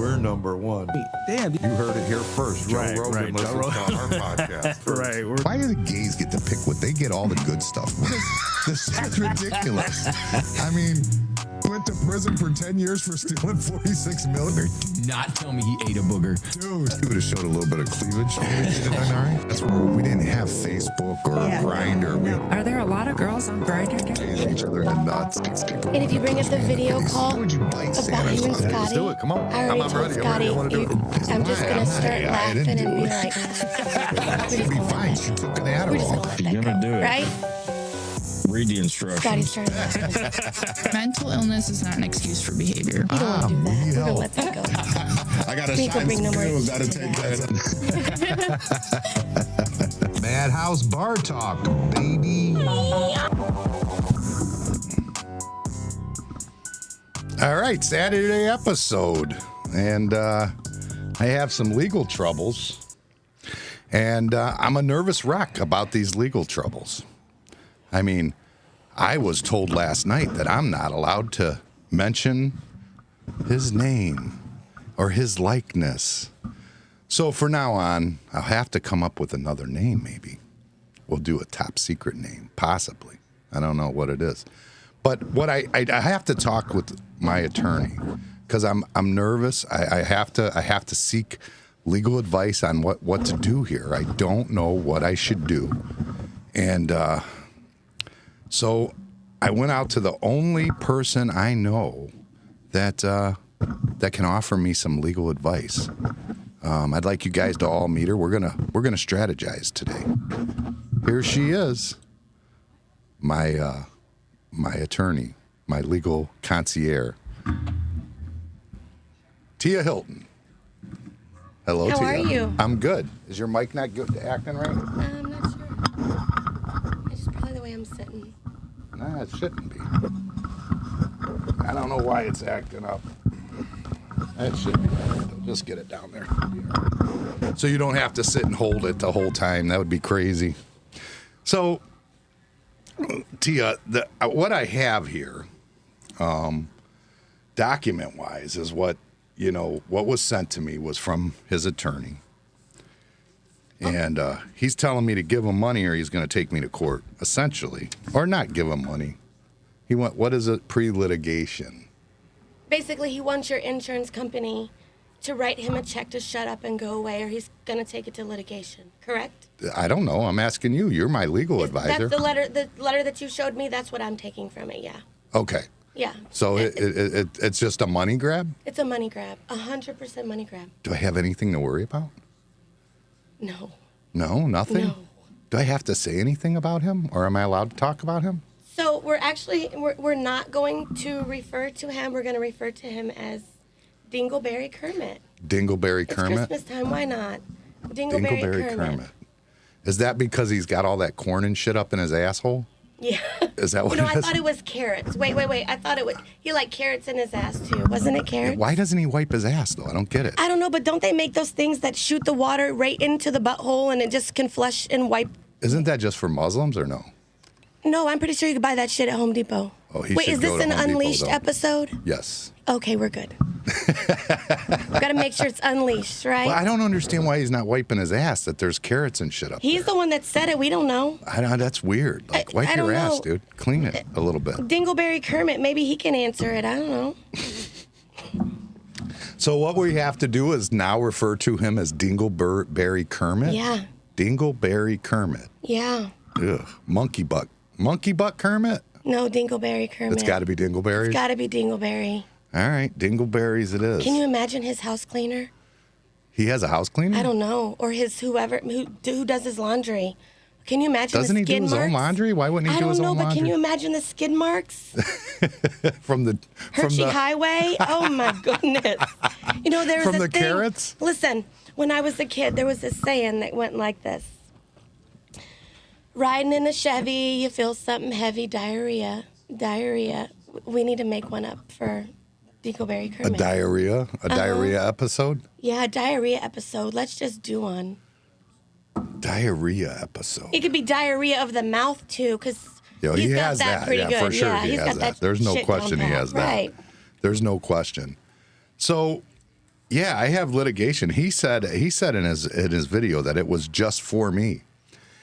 We're number one. Damn. You heard it here first. Joe Right, Rogan right, listens Joe to our podcast first. Right. Why do the gays get to pick what they get all the good stuff? This is ridiculous. I mean, went to prison for 10 years for stealing 46 million. Do not tell me he ate a booger. Dude, he would have showed a little bit of cleavage. That's where we didn't have Facebook or Grindr. We Are there a lot of girls on Grindr? raised each other in the nuts. And if you bring up the video call Would you bite about Santa's him and butt? Scotty, Let's do it. Come on. I already I'm told ready. Scotty, I want to do it. I'm just going to start laughing and be like, It'll be fine. She took an we're just going to Adderall. let that You're gonna go, do it. right? Read the Scotty instructions. started laughing. Mental illness is not an excuse for behavior. You don't want to do that. we We're going to help. let that go. I got a Nico, shine bring no more skills. Gotta attention take to that. Madhouse Bar Talk, baby. All right, Saturday episode. And I have some legal troubles. And I'm a nervous wreck about these legal troubles. I mean, I was told last night that I'm not allowed to mention his name or his likeness. So for now on, I'll have to come up with another name, maybe. We'll do a top secret name, possibly. I don't know what it is. But what I have to talk with my attorney because I'm nervous. I have to seek legal advice on what to do here. I don't know what I should do. And so I went out to the only person I know that can offer me some legal advice. I'd like you guys to all meet her. We're gonna strategize today. Here she is, my attorney, my legal concierge, Tia Hilton. Hello, How Tia. are you? I'm good. Is your mic not good acting right? I'm not sure. It's just probably the way I'm sitting. Nah, it shouldn't be. I don't know why it's acting up. That should be right. Just get it down there. So you don't have to sit and hold it the whole time. That would be crazy. So, Tia, what I have here, document-wise, is what was sent to me was from his attorney. And he's telling me to give him money or he's going to take me to court, essentially. Or not give him money. What is it? Pre-litigation. Basically, he wants your insurance company to write him a check to shut up and go away, or he's going to take it to litigation, correct? I don't know. I'm asking you. You're my legal advisor. That's the letter that you showed me. That's what I'm taking from it, yeah. Okay. Yeah. So it's just a money grab? It's a money grab, 100% money grab. Do I have anything to worry about? No. No, nothing? No. Do I have to say anything about him, or am I allowed to talk about him? So we're not going to refer to him. We're going to refer to him as Dingleberry Kermit. Dingleberry It's Kermit? Christmas time. Why not? Dingleberry Kermit. Is that because he's got all that corn and shit up in his asshole? Yeah. Is that what it I is? thought it was carrots. Wait. I thought it was. He liked carrots in his ass too. Wasn't it carrots? Why doesn't he wipe his ass, though? I don't get it. I don't know, but don't they make those things that shoot the water right into the butthole and it just can flush and wipe? Isn't that just for Muslims, or no? No, I'm pretty sure you could buy that shit at Home Depot. Oh, he Wait, should is go this to an Home Depot, Unleashed though. episode? Yes. Okay, we're good. Got to make sure it's unleashed, right? Well, I don't understand why he's not wiping his ass, that there's carrots and shit up He's there. the one that said it. We don't know. That's weird. Like, wipe I your don't ass, know. dude. Clean it a little bit. Dingleberry Kermit, maybe he can answer it. I don't know. So what we have to do is now refer to him as Dingleberry Kermit? Yeah. Dingleberry Kermit. Yeah. Ugh. Monkey butt Kermit? No, Dingleberry Kermit. It's got to be Dingleberry? It's got to be Dingleberry. All right, Dingleberries it is. Can you imagine his house cleaner? He has a house cleaner? I don't know. Or his who does his laundry. Can you imagine Doesn't the he skid do his marks? own laundry? Why wouldn't he do his own laundry? I don't know, but can you imagine the skid marks? from Hershey the Highway? Oh my goodness. You know, there's From a the thing. carrots? Listen, when I was a kid, there was this saying that went like this. Riding in a Chevy, you feel something heavy, diarrhea. We need to make one up for Dingleberry Kermit. a diarrhea episode? Yeah, a diarrhea episode. Let's just do one. Diarrhea episode. It could be diarrhea of the mouth too, because Yo, he's he got has that pretty good. for sure. Yeah, he he's has got that. There's no shit question down he pat. has that. Right. There's no question. So Yeah, I have litigation. He said in his video that it was just for me.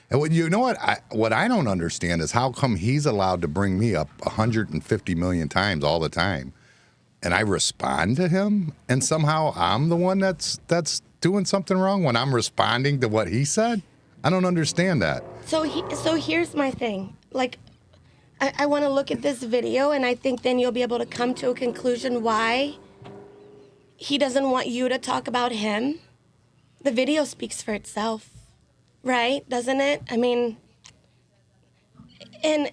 And you know what I don't understand is how come he's allowed to bring me up 150 million times all the time, and I respond to him, and somehow I'm the one that's doing something wrong when I'm responding to what he said? I don't understand that. So here's my thing. Like, I want to look at this video, and I think then you'll be able to come to a conclusion why he doesn't want you to talk about him. The video speaks for itself, right? Doesn't it? I mean, in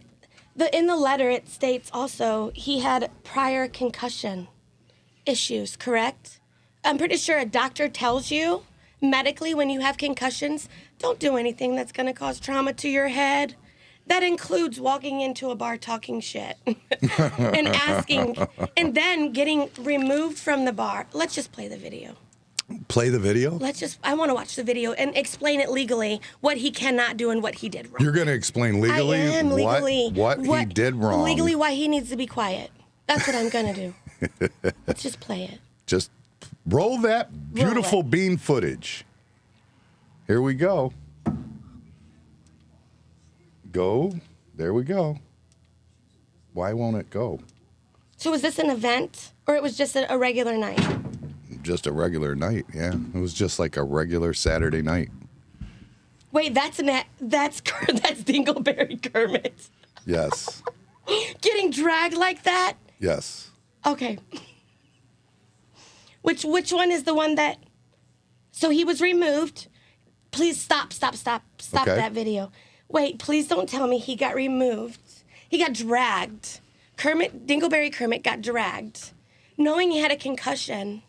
the letter it states also he had prior concussion issues, correct? I'm pretty sure a doctor tells you medically when you have concussions, don't do anything that's going to cause trauma to your head. That includes walking into a bar talking shit and asking, and then getting removed from the bar. Let's just play the video. Play the video? I want to watch the video and explain it legally, what he cannot do and what he did wrong. You're going to explain legally, I am legally what he did wrong. Legally why he needs to be quiet. That's what I'm going to do. Let's just play it. Just roll that beautiful bean footage. Here we go. Go. There we go. Why won't it go? So was this an event or it was just a regular night? Just a regular night, yeah. It was just like a regular Saturday night. Wait, that's Dingleberry Kermit. Yes. Getting dragged like that? Yes. Okay. Which one is the one that... So he was removed. Please stop Okay. that video. Wait, please don't tell me he got removed. He got dragged. Dingleberry Kermit got dragged. Knowing he had a concussion,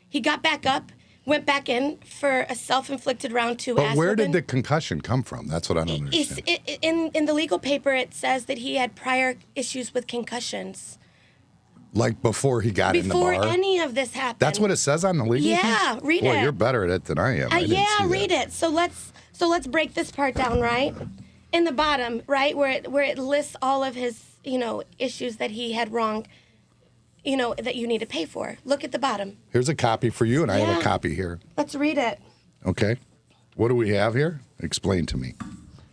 he got back up, went back in for a self-inflicted round 2 But ass where did whooping. the concussion come from? That's what I don't understand. In the legal paper, it says that he had prior issues with concussions. Like before he got in the Before bar? any of this happened. That's what it says on the legal Yeah, thing? read Boy, it. you're better at it than I am. I didn't see that. Read it. So let's break this part down, right? In the bottom, right, where it lists all of his, issues that he had wrong, that you need to pay for. Look at the bottom. Here's a copy for you, and I have Yeah. a copy here. Let's read it. Okay. What do we have here? Explain to me.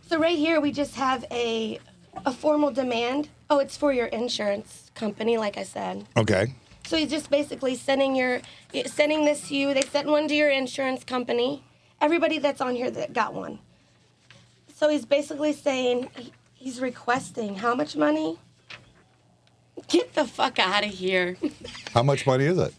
So right here we just have a formal demand. Oh, it's for your insurance company, like I said. Okay. So he's just basically sending this to you. They sent one to your insurance company. Everybody that's on here that got one. So he's basically saying he's requesting how much money? Get the fuck out of here. How much money is it?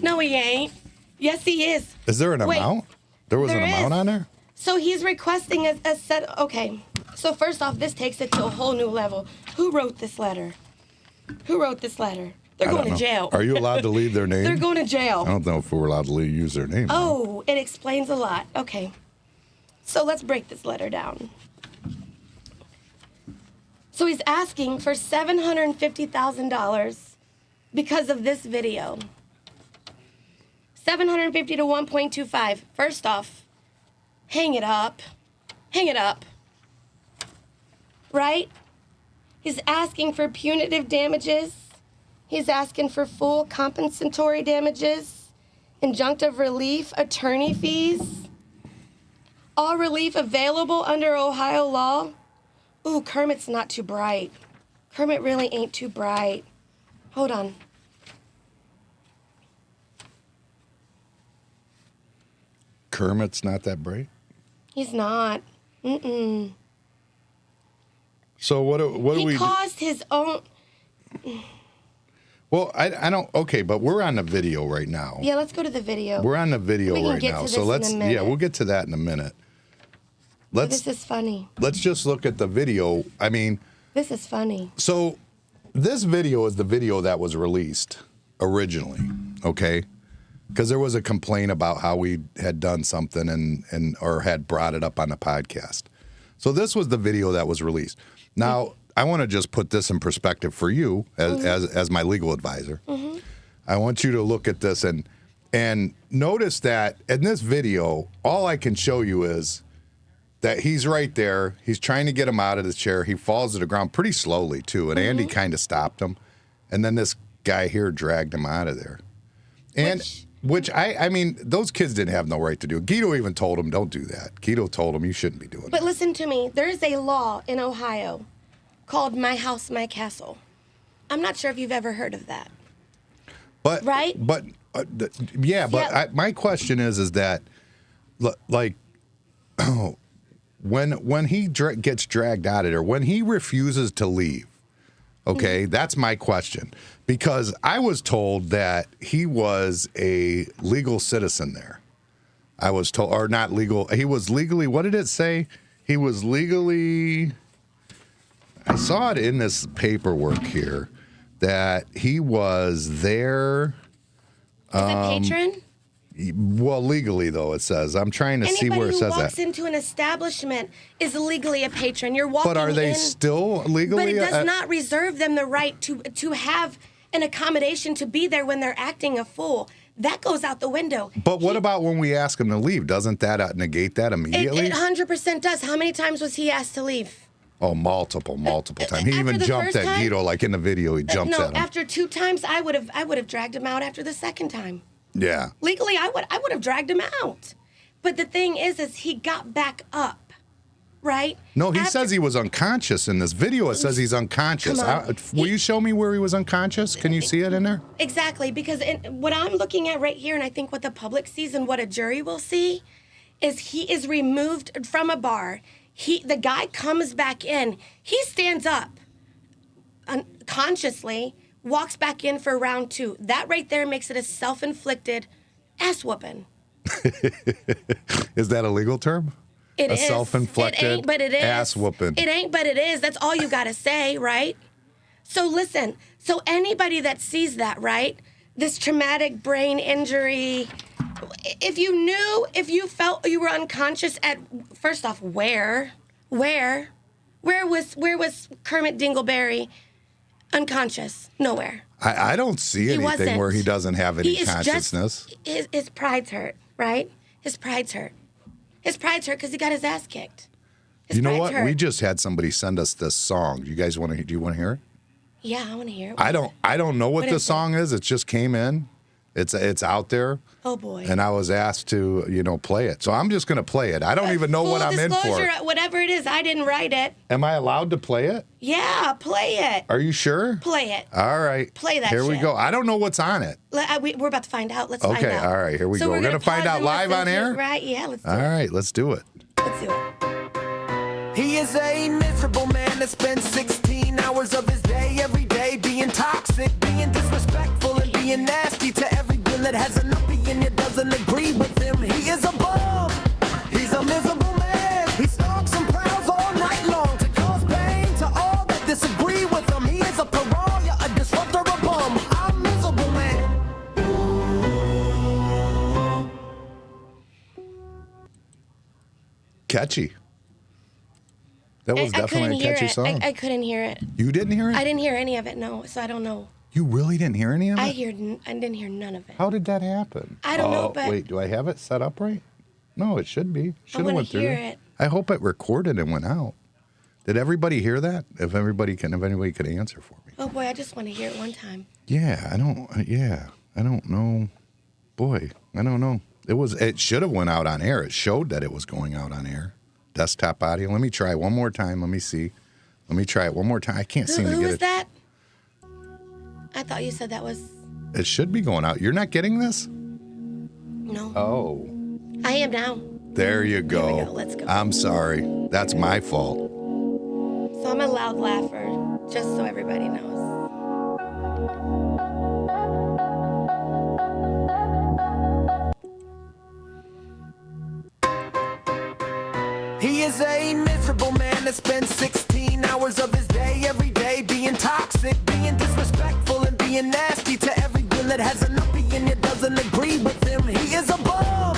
No, he ain't. Yes, he is. Is there an Wait, amount? There was an there amount is. on there? So he's requesting a set. Okay. So first off, this takes it to a whole new level. Who wrote this letter? They're I going don't to know. jail. Are you allowed to leave their name? They're going to jail. I don't know if we're allowed to use their name. Oh, it explains a lot. Okay. So let's break this letter down. So he's asking for $750,000 because of this video. 750 to 1.25. First off, hang it up. Hang it up. Right? He's asking for punitive damages. He's asking for full compensatory damages, injunctive relief, attorney fees, all relief available under Ohio law. Ooh, Kermit's not too bright. Kermit really ain't too bright. Hold on. Kermit's not that bright? He's not. Mm-mm. So what do we... He caused his own... Well, I don't... Okay, but we're on the video right now. Yeah, let's go to the video. We're on the video We can right get now. to So this let's... in a minute. Yeah, we'll get to that in a minute. This is funny. Let's just look at the video. I mean... This is funny. So this video is the video that was released originally, okay? Because there was a complaint about how we had done something and or had brought it up on the podcast. So this was the video that was released. Now, I want to just put this in perspective for you as my legal advisor. Mm-hmm. I want you to look at this and notice that in this video, all I can show you is that he's right there. He's trying to get him out of the chair. He falls to the ground pretty slowly, too. And Andy kind of stopped him. And then this guy here dragged him out of there. And Which I mean, those kids didn't have no right to do it. Guido even told him, don't do that. Guido told him you shouldn't be doing But that. listen to me. There is a law in Ohio called My House, My Castle. I'm not sure if you've ever heard of that. But Right? But yeah. My question is that like when he gets dragged out of there, when he refuses to leave, okay, that's my question, because I was told that he was a legal citizen there. I was told, or not legal. He was legally. What did it say? He was legally. I saw it in this paperwork here that he was there. Is it patron? Well, legally though, it says. I'm trying to see where it says Anybody who walks that. into an establishment is legally a patron. You're walking But are they in, still but legally? it does not reserve them the right to have an accommodation to be there when they're acting a fool. That goes out the window. But what about when we ask him to leave? Doesn't that negate that immediately? It 100% does. How many times was he asked to leave? Oh, multiple times. He After even the jumped first at time? Guido, like in the video. He jumps No, at him. after 2 times, I would have dragged him out after the second time. Yeah. Legally, I would have dragged him out. But the thing is he got back up, right? No, he After- says he was unconscious in this video. It says he's unconscious. Come on. Will you show me where he was unconscious? Can you see it in there? Exactly, because what I'm looking at right here, and I think what the public sees and what a jury will see, is he is removed from a bar. The guy comes back in. He stands up unconsciously, walks back in for round 2. That right there makes it a self-inflicted ass whooping. Is that a legal term? It A is. self-inflicted It ain't, but it is. ass whooping. It ain't, but it is. That's all you gotta say, right? So listen. So anybody that sees that, right? This traumatic brain injury. If you felt you were unconscious at, first off, where was Kermit Dingleberry unconscious? Nowhere. I don't see He anything wasn't. where he doesn't have any He is consciousness. Just, his pride's hurt, right? His pride's hurt. His pride's hurt because he got his ass kicked. His You know pride's what? hurt. We just had somebody send us this song. Do you guys want to? Do you want to hear it? Yeah, I want to hear it. I don't know what What the is it? song is. It just came in. It's out there. Oh boy. And I was asked to play it. So I'm just going to play it. I don't even know what I'm in Full for. disclosure, whatever it is, I didn't write it. Am I allowed to play it? Yeah, play it. Are you sure? Play it. All right. Play that Here we shit. go. I don't know what's on it. We're about to find out. Let's find Okay, out. all right, here we So go. We're gonna find pause out and live listen on to air? it, right? Yeah, let's do All it. right, let's do it. Let's do it. He is a miserable man that spends 16 hours of his day every day being toxic, being disrespectful, and being nasty to every girl that has an opinion that doesn't agree with him. He is a bum. He's a miserable man. He stalks and prowls all night long to cause pain to all that disagree with him. He is a pariah, a disruptor, a bum. I'm a miserable man. Catchy. That was I couldn't definitely a hear catchy it. song. I couldn't hear it. You didn't hear it? I didn't hear any of it. No, so I don't know. You really didn't hear any of it? I didn't hear none of it. How did that happen? I don't know, but- wait, do I have it set up right? No, it should be. Should have wanna went through. hear it. I hope it recorded and went out. Did everybody hear that? If anybody could answer for me. Oh boy, I just want to hear it one time. Yeah, I don't know. Boy, I don't know. It should have went out on air. It showed that it was going out on air. Desktop audio. Let me try one more time. Let me see. Let me try it one more time. I can't seem to Who get was it. that? I thought you said that was It should be going out. You're not getting this? no. Oh. I am now. There you go. Here we go. Let's go. I'm sorry. That's my fault. So I'm a loud laugher, just so everybody knows. He is a miserable man that spends 16 hours of his day every day being toxic, being disrespectful, and being nasty to every girl that has an opinion that doesn't agree with him. He is a bum.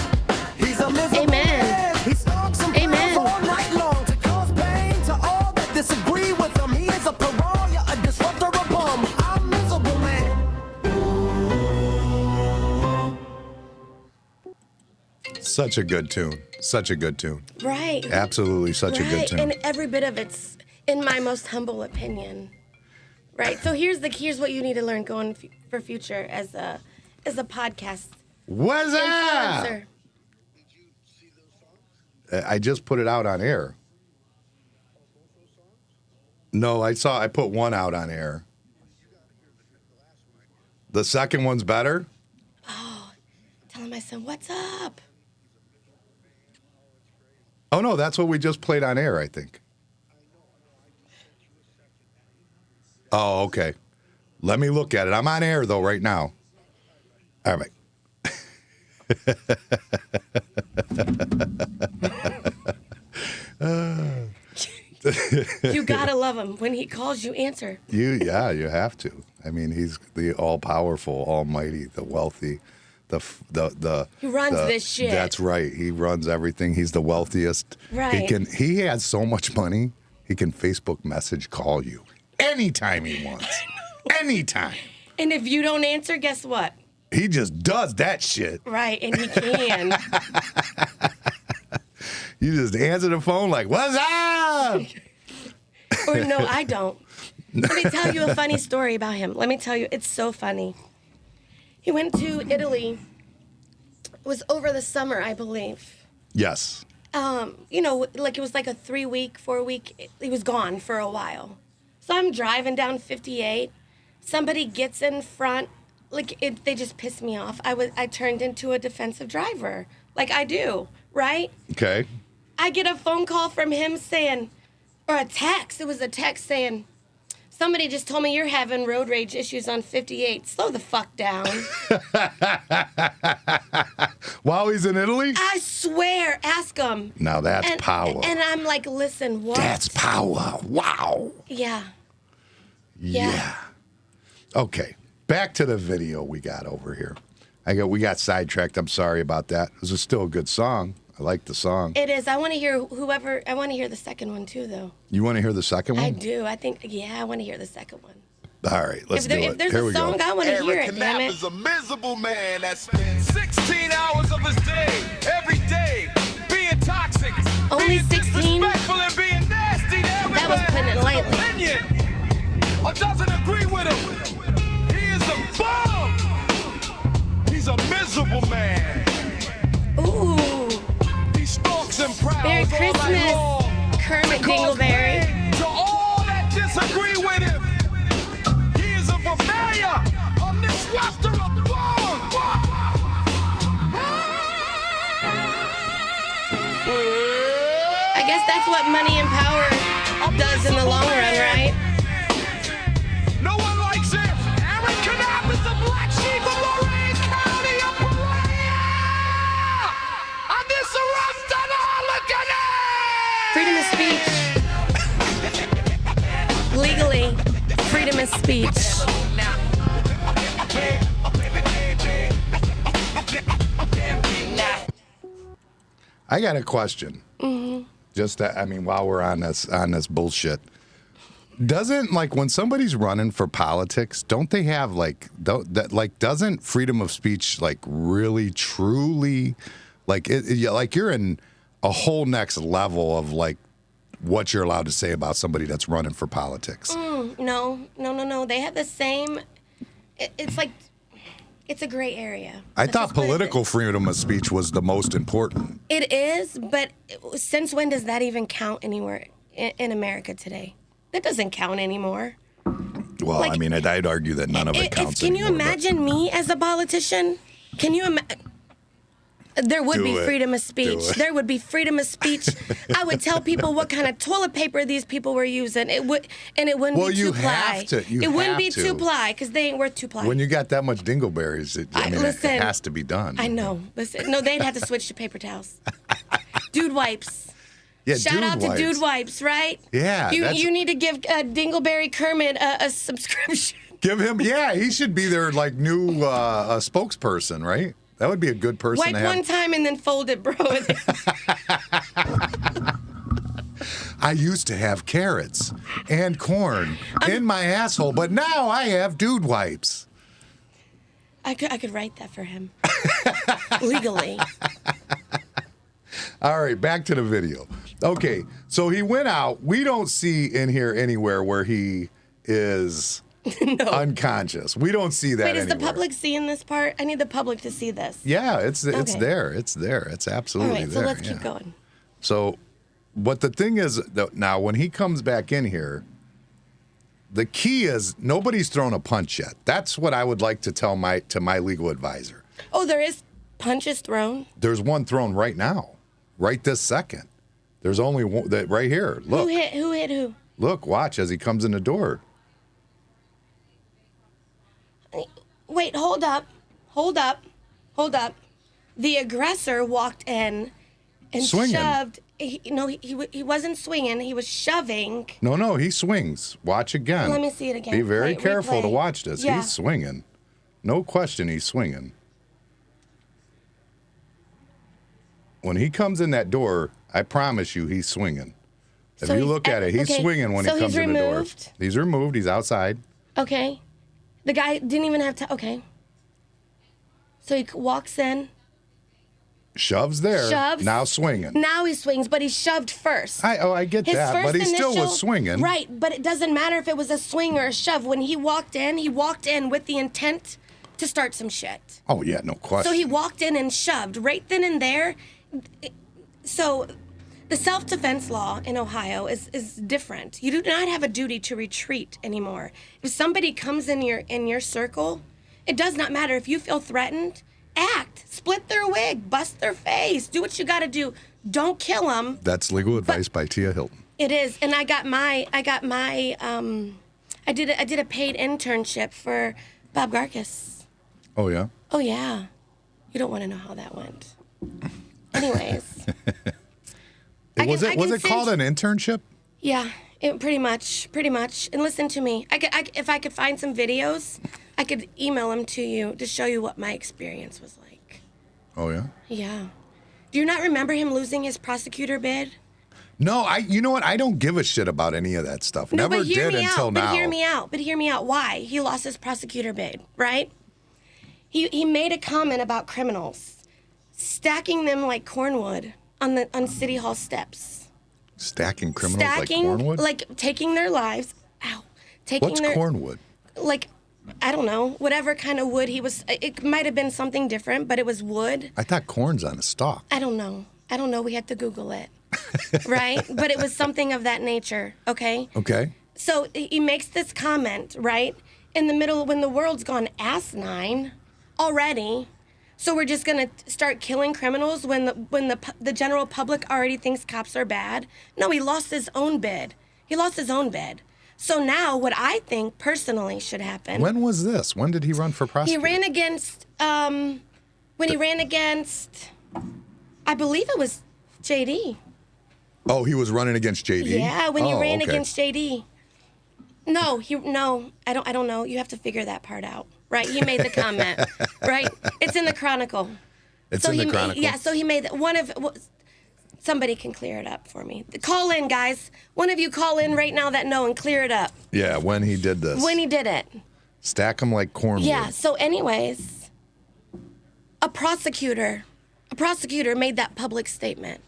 He's a miserable Amen. man. He stalks and Amen. prowls all night long to cause pain to all that disagree with him. He is a pariah, a disruptor, a bum. I'm a miserable man. Such a good tune. Such a good tune. Right. Absolutely such a good Right, tune. and every bit of it's in my most humble opinion. Right. So here's what you need to learn going for future as a podcast What's that? Influencer. I just put it out on air. No, I put one out on air. The second one's better? Telling my son, what's up? Oh, no, that's what we just played on air, I think. Oh, okay. Let me look at it. I'm on air, though, right now. All right. You gotta love him. When he calls, you answer. You have to. I mean, he's the all-powerful, almighty, the wealthy, the He runs this shit. That's right. He runs everything. He's the wealthiest. Right. He has so much money, he can Facebook message call you anytime he wants. Anytime. And if you don't answer, guess what? He just does that shit. Right, and he can. You just answer the phone like, "What's up?" Or no, I don't. Let me tell you a funny story about him. Let me tell you, it's so funny. He went to Italy. It was over the summer, I believe. Yes. Like it was like a 3-week, 4-week. He was gone for a while. So I'm driving down 58. Somebody gets in front. They just pissed me off. I turned into a defensive driver, like I do, right? Okay. I get a phone call from him saying, or a text. It was a text saying, somebody just told me you're having road rage issues on 58. Slow the fuck down. While he's in Italy? I swear, ask him. Now that's power. And I'm like, listen, what? That's power. Wow. Yeah. Yeah. Okay. Back to the video we got over here. We got sidetracked. I'm sorry about that. This is still a good song. I like the song. It is. I want to hear I want to hear the second one too, though. You want to hear the second one? I do. I want to hear the second one. All right, let's do it. If there's Here a we song, go. I want to hear it, damn it. is a miserable man that spends 16 hours of his day, every day, being toxic, Only being 16? disrespectful, and being nasty to everybody. That was putting it lightly. Opinion, or doesn't agree with him. He is a bum. He's a miserable man. Ooh. He stalks and prowls Merry all night Christmas, long. Kermit Cause Dingleberry. pain to all that disagree with him. He is a purveyor on this roster of I guess that's what money and power does in the long run, right? No one likes it. Aaron Knapp is the black sheep of Lorain County of Berea. On this arrest and all looking at. Freedom of speech. Legally, freedom of speech. I got a question. Just while we're on this bullshit, doesn't when somebody's running for politics, don't they have doesn't freedom of speech really truly you're in a whole next level of what you're allowed to say about somebody that's running for politics? No. They have the same. It's a gray area. I thought political freedom of speech was the most important. It is, but since when does that even count anywhere in America today? That doesn't count anymore. Well, I'd argue that none of it counts Can you anymore, but- imagine me as a politician? Can you imagine? There would Do be it. freedom of speech. Do it. There would be freedom of speech. I would tell people what kind of toilet paper these people were using. It wouldn't Well, be you 2-ply. have to. You it wouldn't have be to. 2-ply because they ain't worth 2-ply. When you got that much dingleberries, it Listen, has to be done. I know. Listen, no, they'd have to switch to paper towels. Dude wipes. Yeah, Shout out to Dude Wipes, right? Yeah, that's- You need to give Dingleberry Kermit a subscription. Give him, he should be their new spokesperson, right? That would be a good person Wipe to have. one time and then fold it, bro. I used to have carrots and corn in my asshole, but now I have Dude Wipes. I could write that for him. Legally. All right, back to the video. Okay, so he went out. We don't see in here anywhere where he is No. Unconscious. We don't see that Wait, is the anywhere. public seeing this part? I need the public to see this. Yeah, it's Okay. there. It's there. It's All absolutely right, so there. let's keep yeah. going. So, but the thing is, now when he comes back in here, the key is nobody's thrown a punch yet. That's what I would like to tell my legal advisor. Oh, there is punches thrown. There's one thrown right now, right this second. There's only one that right here. Look, Who hit who? look, watch as he comes in the door. Wait, hold up. The aggressor walked in and Swinging. shoved. He wasn't swinging. He was shoving. No, he swings. Watch again. Let me see it again. Be very Wait, careful to replay. watch this. Yeah. He's swinging. No question, he's swinging. When he comes in that door, I promise you, he's swinging. If So you he's look at it, he's okay, swinging when so he comes he's in the door. removed? He's removed. He's outside. Okay. The guy didn't even have to. Okay. So he walks in. Shoves there. Shoves. Now swinging. Now he swings, but he shoved first. I get His that, first but he still initial- was swinging. Right, but it doesn't matter if it was a swing or a shove. When he walked in with the intent to start some shit. Oh, yeah, no question. So he walked in and shoved right then and there. So the self-defense law in Ohio is different. You do not have a duty to retreat anymore. If somebody comes in your circle, it does not matter. If you feel threatened, act. Split their wig, bust their face, do what you got to do. Don't kill them. That's legal advice by Tia Hilton. It is, and I did a paid internship for Bob Garkis. Oh, yeah? Oh yeah, you don't want to know how that went. Anyways, Was it called an internship? Yeah, pretty much. And listen to me. If I could find some videos, I could email them to you to show you what my experience was like. Oh, yeah? Yeah. Do you not remember him losing his prosecutor bid? No, you know what? I don't give a shit about any of that stuff. No, Never but hear did me until out. now. But hear me out. Why? He lost his prosecutor bid, right? He made a comment about criminals, stacking them like cornwood on City Hall steps. Stacking criminals like cornwood? Like taking their lives. Ow. What's cornwood? Like, I don't know, whatever kind of wood he was. It might have been something different, but it was wood. I thought corn's on a stalk. I don't know. We had to Google it. Right? But it was something of that nature, okay? Okay. So he makes this comment, right? In the middle, when the world's gone asinine already. So we're just gonna start killing criminals when the general public already thinks cops are bad? No, he lost his own bid. So now what I think personally should happen. When was this? When did he run for He prosecutor? ran against, I believe it was JD. Oh, he was running against JD? Yeah, when he Oh, ran okay. against JD. No, I don't know. You have to figure that part out, right? He made the comment, right? It's in the Chronicle. It's in the Chronicle? Yeah, so he made somebody can clear it up for me. Call in, guys. One of you call in right now that know and clear it up. Yeah, when he did this. When he did it. Stack them like cornwood. Yeah, so anyways, a prosecutor made that public statement.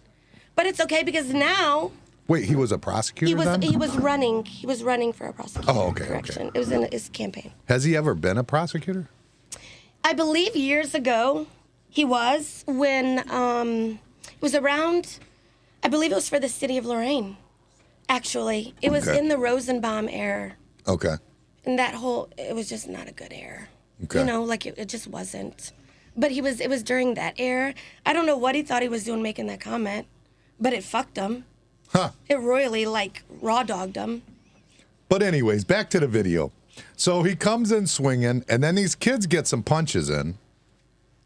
But it's okay because now Wait, he was a prosecutor then? he was running for a prosecutor. Oh, okay, correction. okay. It was in his campaign. Has he ever been a prosecutor? I believe years ago he was when it was around, I believe it was for the city of Lorraine, actually. It was Okay. in the Rosenbaum era. Okay. And it was just not a good era. Okay. You know, like it just wasn't. But it was during that era. I don't know what he thought he was doing making that comment, but it fucked him. Huh. It royally, raw dogged him. But anyways, back to the video. So he comes in swinging, and then these kids get some punches in.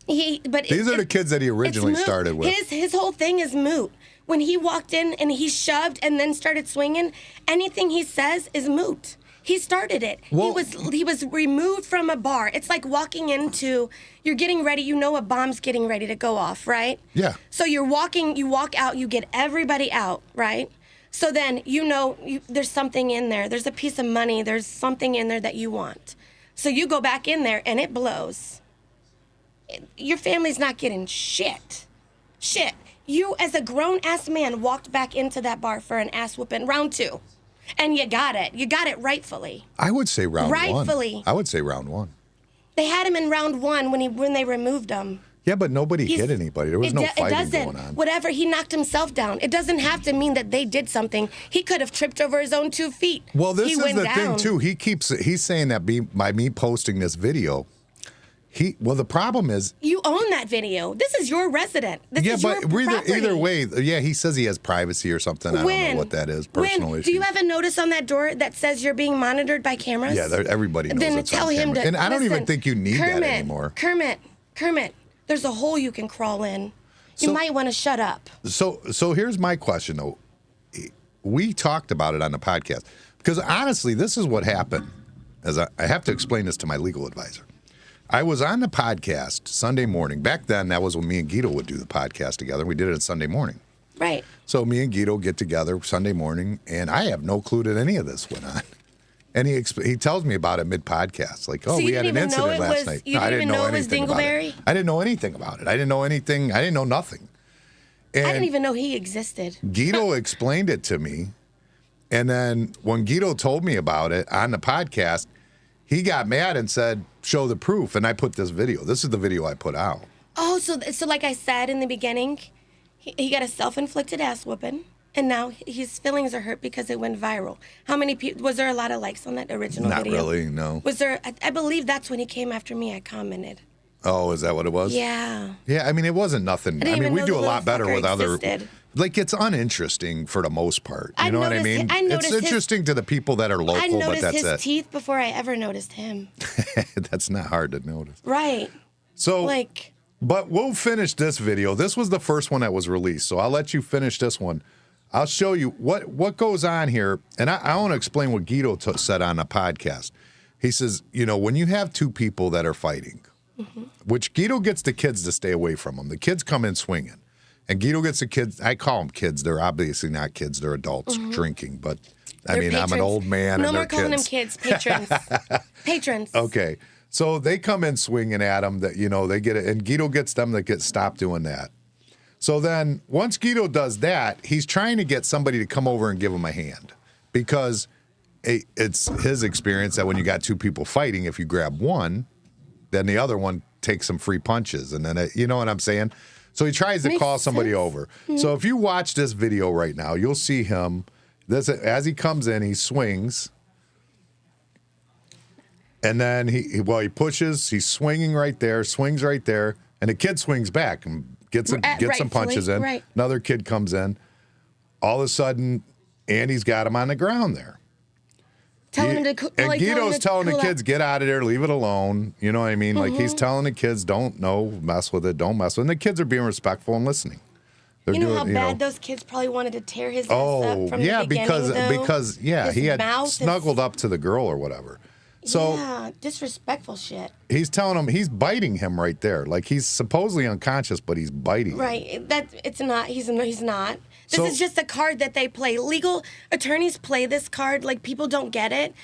These are the kids that he originally it's moot. started with. His whole thing is moot. When he walked in and he shoved and then started swinging, anything he says is moot. He started it. Well- He was removed from a bar. It's like walking into, you're getting ready, you know a bomb's getting ready to go off, right? Yeah. So you walk out, you get everybody out, right? So then there's something in there. There's a piece of money. There's something in there that you want. So you go back in there and it blows. Your family's not getting shit. Shit. You, as a grown-ass man, walked back into that bar for an ass whooping, round 2. And you got it. You got it rightfully. I would say round one. Rightfully. I would say round one. They had him in round 1 when they removed him. Yeah, but nobody He's- hit anybody. There was no It fighting doesn't. going on. Whatever, he knocked himself down. It doesn't have to mean that they did something. He could have tripped over his own 2 feet. Well, this He is went the down. thing too. He's saying that by me posting this video, the problem is. You own that video. This is your resident. This is your property. either way, yeah, he says he has privacy or something. I don't know what that is. Personal when? issues. Do you have a notice on that door that says you're being monitored by cameras? Yeah, everybody knows Then it's tell on him camera. to. And I don't even listen, think you need that anymore. Kermit, there's a hole you can crawl in. You So- might want to shut up. So here's my question though. We talked about it on the podcast because honestly, this is what happened. As I have to explain this to my legal advisor. I was on the podcast Sunday morning. Back then, that was when me and Guido would do the podcast together. We did it on Sunday morning. Right. So me and Guido get together Sunday morning, and I have no clue that any of this went on. And he tells me about it mid-podcast, like, So you we had didn't an even know incident it last was- night. you No, I didn't even know it was anything about Dingleberry? I didn't know anything about it. I didn't know anything. I didn't know nothing. And I didn't even know he existed. Guido explained it to me. And then when Guido told me about it on the podcast, he got mad and said, show the proof. And I put this video. This is the video I put out. Oh, so like I said in the beginning, he got a self-inflicted ass whooping, and now his feelings are hurt because it went viral. How many people? Was there a lot of likes on that original Not video? really, no. Was there? I believe that's when he came after me. I commented. Oh, is that what it was? Yeah. Yeah, I mean, it wasn't nothing. I didn't even we know do the a lot little better fucker with other. existed. Like, it's uninteresting for the most part. You I know what I noticed- mean? I It's noticed his- interesting to the people that are I local, but noticed that's his it. teeth before I ever noticed him. That's not hard to notice. Right. So, Like, but we'll finish this video. This was the first one that was released, so I'll let you finish this one. I'll show you what goes on here, and I want to explain what Guido said on the podcast. He says, when you have 2 people that are fighting, which Guido gets the kids to stay away from them. The kids come in swinging. And Guido gets the kids, I call them kids. They're obviously not kids. They're adults drinking. But, I they're mean, I'm an patrons. old man No and more they're calling kids. them kids. Patrons. Patrons. Okay. So they come in swinging at him that, they get it. And Guido gets them to stop doing that. So then once Guido does that, he's trying to get somebody to come over and give him a hand because it's his experience that when you got 2 people fighting, if you grab one, then the other one takes some free punches. And then, you know what I'm saying? So he tries to Makes call somebody sense. over. So if you watch this video right now, you'll see him. As he comes in, he swings. And then he pushes. He's swinging right there, swings right there. And the kid swings back and gets some punches in. Right. Another kid comes in. All of a sudden, Andy's got him on the ground there. Telling him to And Guido's telling the cool kids, get out of there, leave it alone. You know what I mean? Like he's telling the kids, don't mess with it, don't mess with it. And the kids are being respectful and listening. They're You know how doing, bad those kids probably wanted to tear his ass Oh, up from yeah, the beginning, because His he had mouth is- snuggled up to the girl or whatever. So yeah, disrespectful shit. he's telling him, he's biting him right there. Like he's supposedly unconscious, but he's biting him. Right. It's not. He's not. This So- is just a card that they play. Legal attorneys play this card like people don't get it.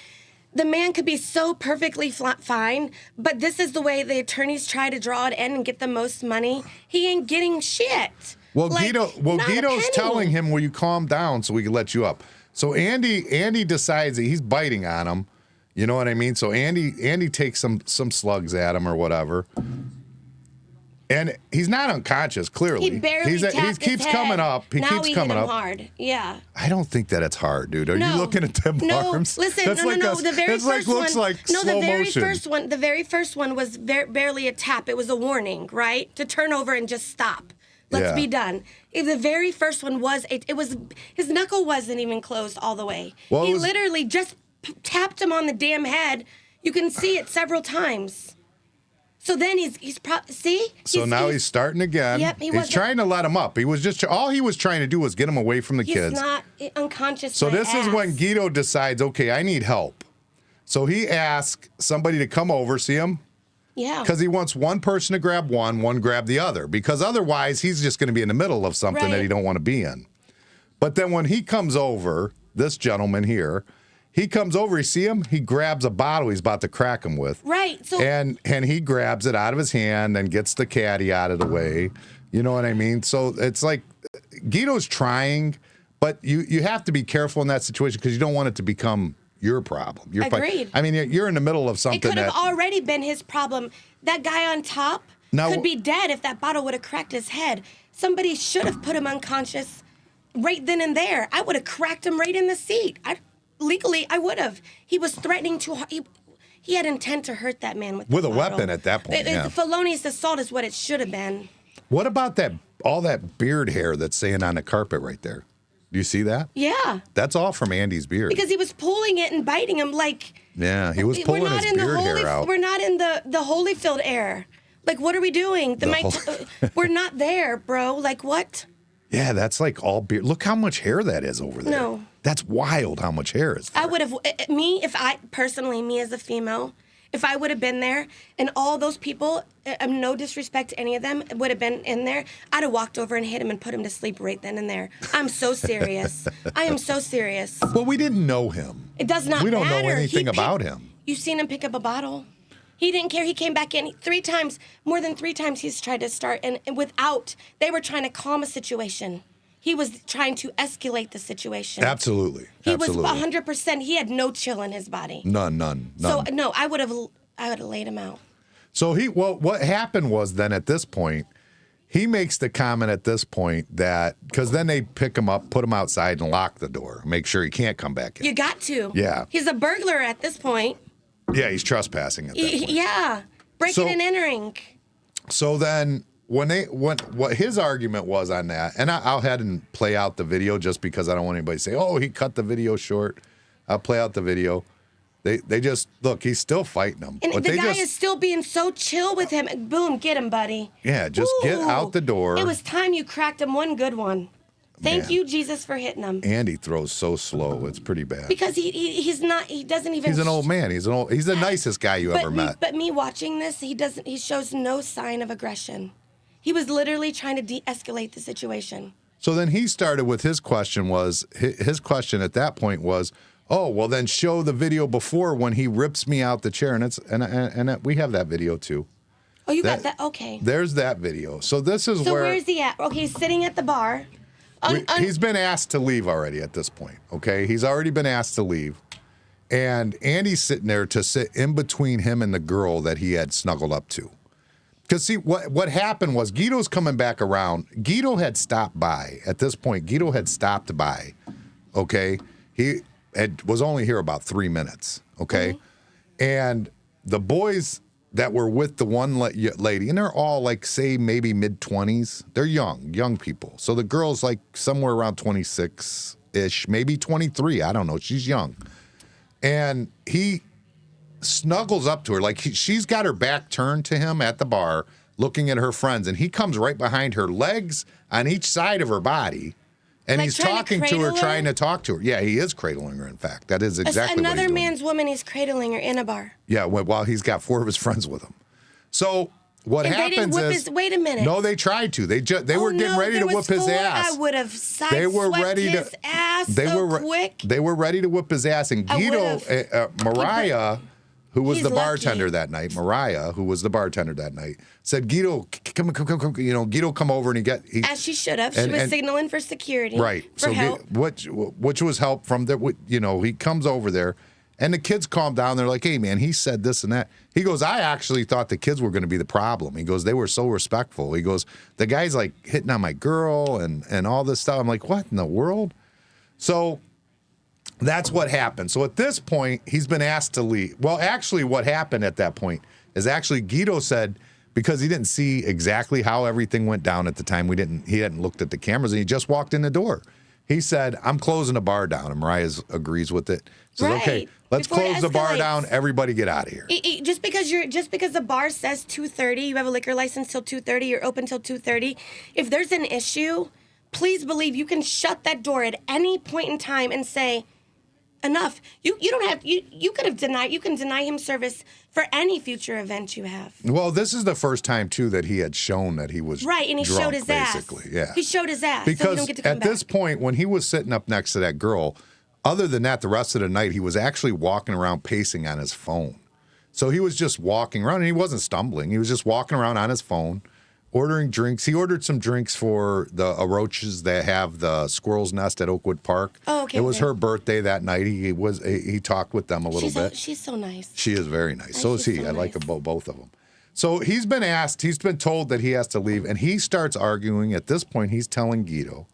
The man could be so perfectly fine, but this is the way the attorneys try to draw it in and get the most money. He ain't getting shit. Well, Like, Guido's not a penny. telling him, will you calm down so we can let you up? So Andy decides that he's biting on him. You know what I mean? So Andy takes some slugs at him or whatever. And he's not unconscious, clearly. He barely tapped he his keeps head. coming up. He now keeps he coming hit him up. hard. Yeah. I don't think that it's hard, dude. Are you looking at them arms? Listen, That's no. looks The very first looks one. like no, slow the very motion. first one. The very first one was barely a tap. It was a warning, right, to turn over and just stop. Let's Yeah. be done. The very first one was. It was. His knuckle wasn't even closed all the way. Well, it he was- literally just tapped him on the damn head. You can see it several times. So then see. So now he's starting again. Yep, he he's wasn't- trying to let him up. He was just all he was trying to do was get him away from the He's kids. not unconscious. So my this is ass. when Guido decides, okay, I need help. So he asks somebody to come over, see him, Yeah. because he wants one person to grab one grab the other, because otherwise he's just going to be in the middle of something that Right. he don't want to be in. But then when he comes over, this gentleman here, he comes over, you see him, he grabs a bottle he's about to crack him with. Right. So And he grabs it out of his hand and gets the caddy out of the way. You know what I mean? So it's like Guido's trying, But you have to be careful in that situation because you don't want it to become your problem. Agreed. I mean, you're in the middle of something It could have that already been his problem. That guy on top could be dead if that bottle would have cracked his head. Somebody should have put him unconscious right then and there. I would have cracked him right in the seat. Legally, I would have. He was threatening to. He had intent to hurt that man with a the weapon at that point. Yeah. Felonious assault is what it should have been. What about all that beard hair that's saying on the carpet right there? Do you see that? Yeah. That's all from Andy's beard. Because he was pulling it and biting him like. Yeah, he was pulling his beard hair out. We're not in the Holyfield era. Like, what are we doing? We're not there, bro. Like, what? Yeah, that's like all beard. Look how much hair that is over there. No. That's wild how much hair is there. I would have, me as a female, if I would have been there and all those people, no disrespect to any of them, would have been in there, I'd have walked over and hit him and put him to sleep right then and there. I'm so serious. I am so serious. Well, we didn't know him. It does not matter. We don't know anything about him. You've seen him pick up a bottle. He didn't care. He came back in 3 times, more than 3 times he's tried to start, and they were trying to calm a situation. He was trying to escalate the situation. Absolutely. He was 100%. He had no chill in his body. None. So no, I would have laid him out. So what happened was then at this point, he makes the comment at this point that because then they pick him up, put him outside, and lock the door, make sure he can't come back in. You got to. Yeah. He's a burglar at this point. Yeah, he's trespassing at that point. Yeah, breaking and entering. So then what his argument was on that, and I'll head and play out the video just because I don't want anybody to say, oh, he cut the video short. I'll play out the video. They just, look, he's still fighting them. And the guy is still being so chill with him. Boom, get him, buddy. Yeah, just get out the door. It was time you cracked him one good one. Thank you, Jesus, for hitting him. Andy throws so slow, it's pretty bad. Because he doesn't even. He's an old man. He's the nicest guy you ever met. But me watching this, he shows no sign of aggression. He was literally trying to de-escalate the situation. So then he started with his question at that point was, oh, well then show the video before when he rips me out the chair, and we have that video too. Oh, you got that? Okay. There's that video. So this is So where's he at? Okay, he's sitting at the bar. He's been asked to leave already at this point, okay? He's already been asked to leave. And Andy's sitting there to sit in between him and the girl that he had snuggled up to. Because, see, what happened was Guido's coming back around. Guido had stopped by. At this point, Guido had stopped by, okay? He was only here about 3 minutes, okay? Mm-hmm. And the boys that were with the one lady, and they're all like, say, maybe mid-20s. They're young people. So the girl's like somewhere around 26-ish, maybe 23. I don't know. She's young. And he snuggles up to her. Like she's got her back turned to him at the bar, looking at her friends. And he comes right behind her, legs on each side of her body. And like he's talking to her, trying to talk to her. Yeah, he is cradling her, in fact. That is exactly what he's doing. Another man's woman, he's cradling her in a bar. Yeah, while he's got 4 of his friends with him. So what happens is... wait a minute. No, they tried to. They were getting ready to whip his ass. I would have sideswept his ass so quick. They were ready to whip his ass. And Guido, Mariah... who was the bartender that night, Mariah, who was the bartender that night, said, Guido, come, Guido, come over, and he as she should have. She was signaling for security. Right. For help. Which was help from he comes over there, and the kids calm down. They're like, hey, man, he said this and that. He goes, I actually thought the kids were going to be the problem. He goes, they were so respectful. He goes, the guy's like hitting on my girl and all this stuff. I'm like, what in the world? So that's what happened. So at this point, he's been asked to leave. Well, actually, what happened at that point is actually Guido said, because he didn't see exactly how everything went down at the time, he hadn't looked at the cameras, and he just walked in the door. He said, I'm closing the bar down, and Mariah agrees with it. Says, right. Okay, let's close the bar down. Everybody get out of here. Just because the bar says 2:30, you have a liquor license till 2:30, you're open till 2:30. If there's an issue, please believe you can shut that door at any point in time and say, enough. You can deny him service for any future event you have. Well, this is the first time too that he had shown that he was right, and he drunk, showed his basically. ass. Yeah, he showed his ass. Because so he don't get to come at back. this point, when he was sitting up next to that girl, other than that, the rest of the night he was actually walking around pacing on his phone. So he was just walking around, and he wasn't stumbling. He was just walking around on his phone, ordering drinks. He ordered some drinks for the roaches that have the squirrel's nest at Oakwood Park. Oh, okay. It was okay. her birthday that night. He talked with them a little bit. She's so nice. She is very nice. So is she's he. so I like nice. both of them. So he's been told that he has to leave, and he starts arguing. At this point, he's telling Guido,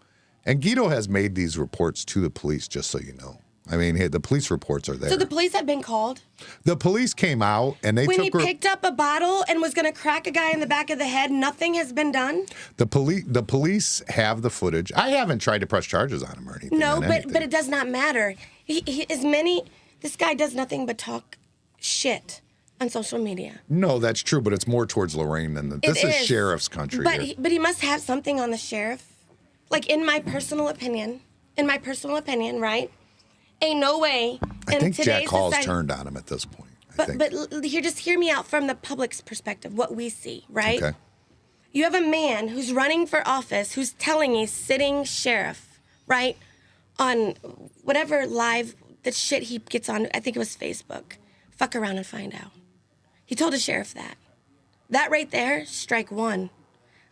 and Guido has made these reports to the police, just so you know. I mean, the police reports are there. So the police have been called? The police came out, and they When he took her. picked up a bottle and was going to crack a guy in the back of the head, nothing has been done? The police have the footage. I haven't tried to press charges on him or anything. No, on but anything. it does not matter. This guy does nothing but talk shit on social media. No, that's true, but it's more towards Lorraine than this is sheriff's country. But here. he must have something on the sheriff. Like, in my personal opinion, right? Ain't no way. I in think Jack today's Hall's society- turned on him at this point. But here, just hear me out from the public's perspective, what we see, right? Okay. You have a man who's running for office, who's telling a sitting sheriff, right, on whatever live, the shit he gets on, I think it was Facebook, fuck around and find out. He told the sheriff that. That right there, strike one.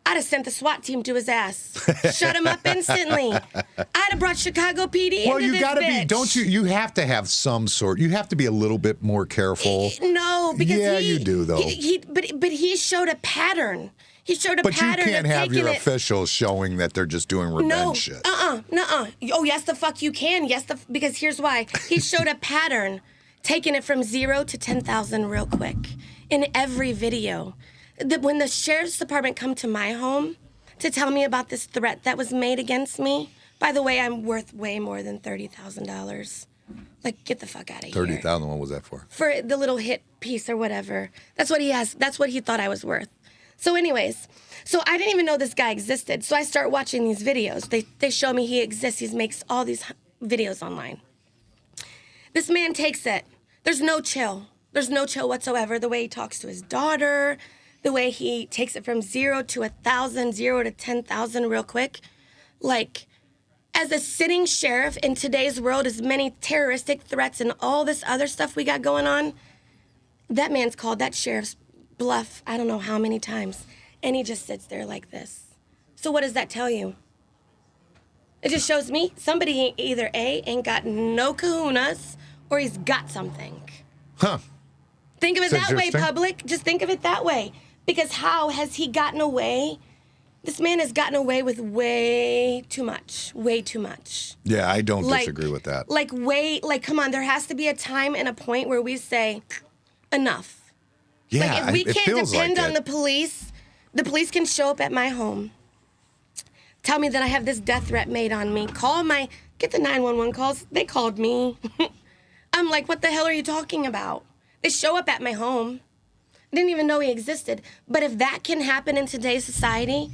I'd have sent the SWAT team to his ass. Shut him up instantly. I'd have brought Chicago PD Well, into you this got to be, bitch. don't you? You have to have some sort. You have to be a little bit more careful. No, because Yeah, you do, though. But he showed a pattern. He showed a But you pattern can't of have taking your it. officials showing that they're just doing revenge No, shit. nuh-uh. Oh, yes, the fuck you can. Yes, because here's why. He showed a pattern, taking it from 0 to 10,000 real quick in every video. When the sheriff's department come to my home to tell me about this threat that was made against me, by the way, I'm worth way more than $30,000. Like, get the fuck out of here. 30,000. What was that for? For the little hit piece or whatever. That's what he has. That's what he thought I was worth. So anyways, so I didn't even know this guy existed. So I start watching these videos. They show me he exists. He makes all these videos online. This man takes it. There's no chill. There's no chill whatsoever. The way he talks to his daughter, the way he takes it from 0 to 1,000, 0 to 10,000 real quick. Like, as a sitting sheriff in today's world, as many terroristic threats and all this other stuff we got going on, that man's called that sheriff's bluff I don't know how many times, and he just sits there like this. So what does that tell you? It just shows me somebody either A, ain't got no kahunas, or he's got something. Huh. Think of it That's that way, interesting. public. Just think of it that way. Because how has he gotten away? This man has gotten away with way too much. Way too much. Yeah, I don't disagree with that. Come on, there has to be a time and a point where we say, enough. Yeah, Like, if we it can't feels depend like on the police can show up at my home, tell me that I have this death threat made on me, get the 911 calls. They called me. I'm like, what the hell are you talking about? They show up at my home. I didn't even know he existed. But if that can happen in today's society,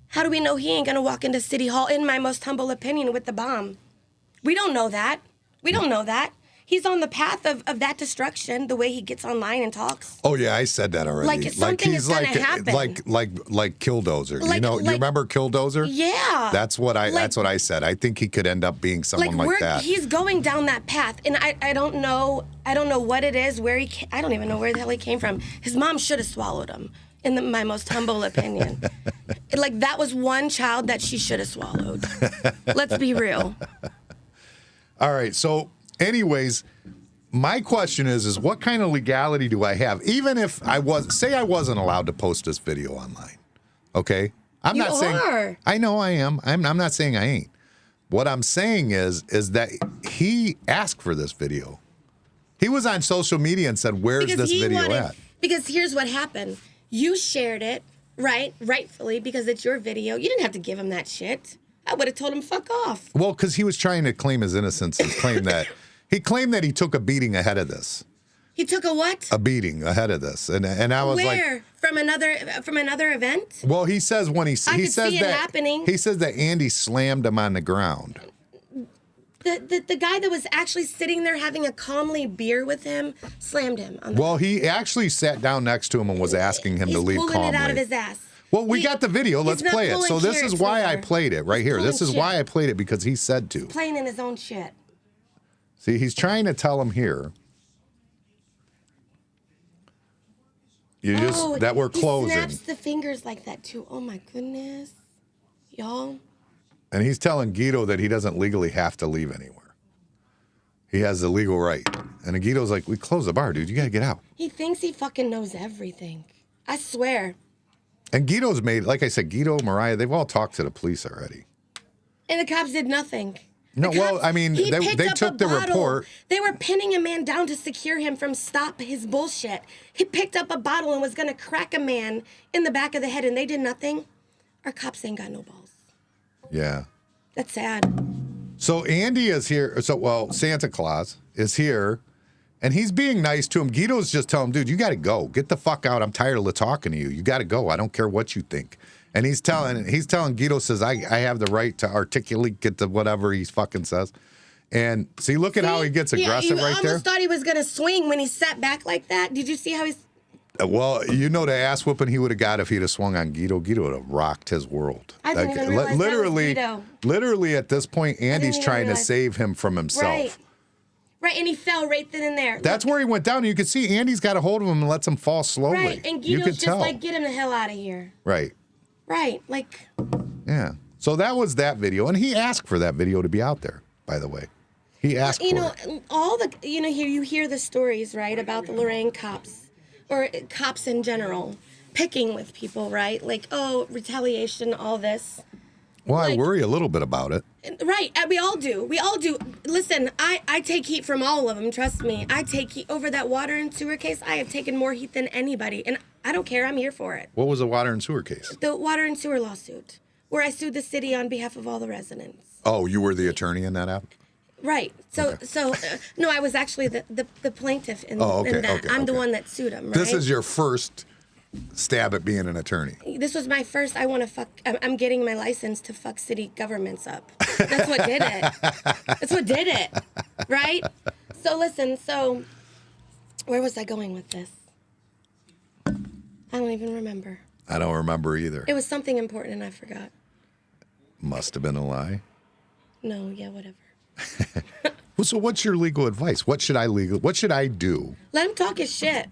how do we know he ain't gonna walk into City Hall, in my most humble opinion, with the bomb? We don't know that. We don't know that. He's on the path of that destruction, the way he gets online and talks. Oh yeah, I said that already. Like, something is gonna happen. Like Killdozer. Like- you like- remember Killdozer? Yeah. That's what I said. I think he could end up being someone like that. He's going down that path, and I don't know what it is, I don't even know where the hell he came from. His mom should have swallowed him, in my most humble opinion. Like, that was one child that she should have swallowed. Let's be real. All right. So, anyways, my question is what kind of legality do I have? Even if I wasn't allowed to post this video online. Okay? I'm You not saying are. I know I am. I'm not saying I ain't. What I'm saying is that he asked for this video. He was on social media and said, "Where's this video at?" Because here's what happened. You shared it, right? Rightfully, because it's your video. You didn't have to give him that shit. I would have told him, fuck off. Well, because he was trying to claim his innocence and claim that he took a beating ahead of this. He took a what? A beating ahead of this, and I was like, Where? From another event? well, he says when he I he could says see it that happening. he says that Andy slammed him on the ground. The guy that was actually sitting there having a calmly beer with him slammed him on the Well, he actually sat down next to him and was asking him He's to leave pulling calmly. it out of his ass. Well, we got the video. Let's he's not play it. pulling So this is carrots why I anymore. played it right here. He's This is pulling why I shit. played it, because he said to. Playing in his own shit. See, he's trying to tell him here. that we're closing. He snaps the fingers like that too. Oh my goodness, y'all. And he's telling Guido that he doesn't legally have to leave anywhere. He has the legal right. And Guido's like, we close the bar, dude. You got to get out. He thinks he fucking knows everything. I swear. And Guido's made, like I said, Guido, Mariah, they've all talked to the police already. And the cops did nothing. No, The well, cops- I mean, he they picked up took a the bottle. report. They were pinning a man down to secure him from stop his bullshit. He picked up a bottle and was going to crack a man in the back of the head, and they did nothing. Our cops ain't got no balls. Yeah. That's sad. So Andy is here. Santa Claus is here, and he's being nice to him. Guido's just telling him, dude, you got to go. Get the fuck out. I'm tired of talking to you. You got to go. I don't care what you think. And he's telling Guido, says, I have the right to articulate, get to whatever he fucking says. And see, look at how he gets aggressive you right there. almost thought he was going to swing when he sat back like that. Did you see how he's... Well, you know the ass whooping he would have got if he'd have swung on Guido. Guido would have rocked his world. I didn't even realize that was Guido. Literally at this point, Andy's even trying to realize. save him from himself. Right, and he fell right then and there. That's where he went down. And you can see Andy's got a hold of him and lets him fall slowly. Right, and you Guido's could just tell. like, get him the hell out of here. Right. Right, like... Yeah. So that was that video, and he asked for that video to be out there. By the way, he asked You for know, it. all the... You know, here you hear the stories, right, about the Lorraine cops, or cops in general, picking with people, right? Like, oh, retaliation, all this. Well, I like- worry a little bit about it. Right, we all do. We all do. Listen, I take heat from all of them, trust me. I take heat over that water and sewer case. I have taken more heat than anybody, and I don't care. I'm here for it. What was the water and sewer case? The water and sewer lawsuit, where I sued the city on behalf of all the residents. Oh, you were the attorney in that app? Right. So, no, I was actually the plaintiff in, Oh, okay, in that. okay, I'm the okay. one that sued him, right? This is your first stab at being an attorney. This was my first, I want to fuck, I'm getting my license to fuck city governments up. That's what did it. That's what did it, right? So listen, where was I going with this? I don't even remember. I don't remember either. It was something important and I forgot. Must have been a lie. No, yeah, whatever. Well, so what's your legal advice? What should I do? Let him talk his shit.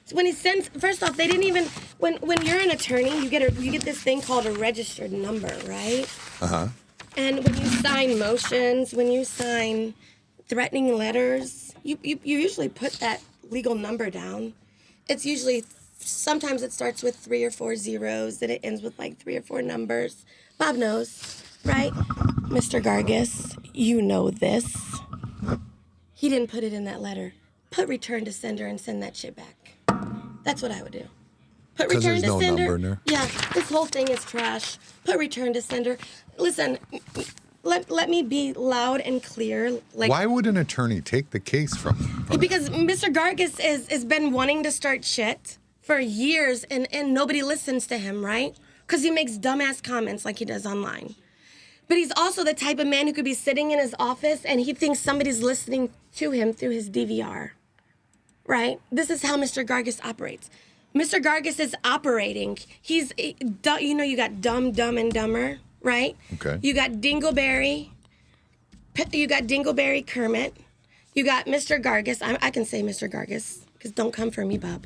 So when he sends, first off, they didn't even, when you're an attorney, you get this thing called a registered number, right? Uh-huh. And when you sign motions, when you sign threatening letters, you usually put that legal number down. It's usually, sometimes it starts with 3 or 4 zeros, and it ends with like 3 or 4 numbers. Bob knows, right? Mr. Gargis, you know this. He didn't put it in that letter. Put return to sender and send that shit back. That's what I would do. Put 'Cause return there's to no sender. number in there? Yeah, this whole thing is trash. Put return to sender. Listen, let me be loud and clear. Like, Why would an attorney take the case from because Mr. Gargis has been wanting to start shit for years, and nobody listens to him, right? Because he makes dumbass comments like he does online. But he's also the type of man who could be sitting in his office and he thinks somebody's listening to him through his DVR, right? This is how Mr. Gargis operates. Mr. Gargis is operating. He's, you know, you got Dumb and Dumber, right? Okay. You got Dingleberry. You got Dingleberry Kermit. You got Mr. Gargis. I can say Mr. Gargis, because don't come for me, Bob.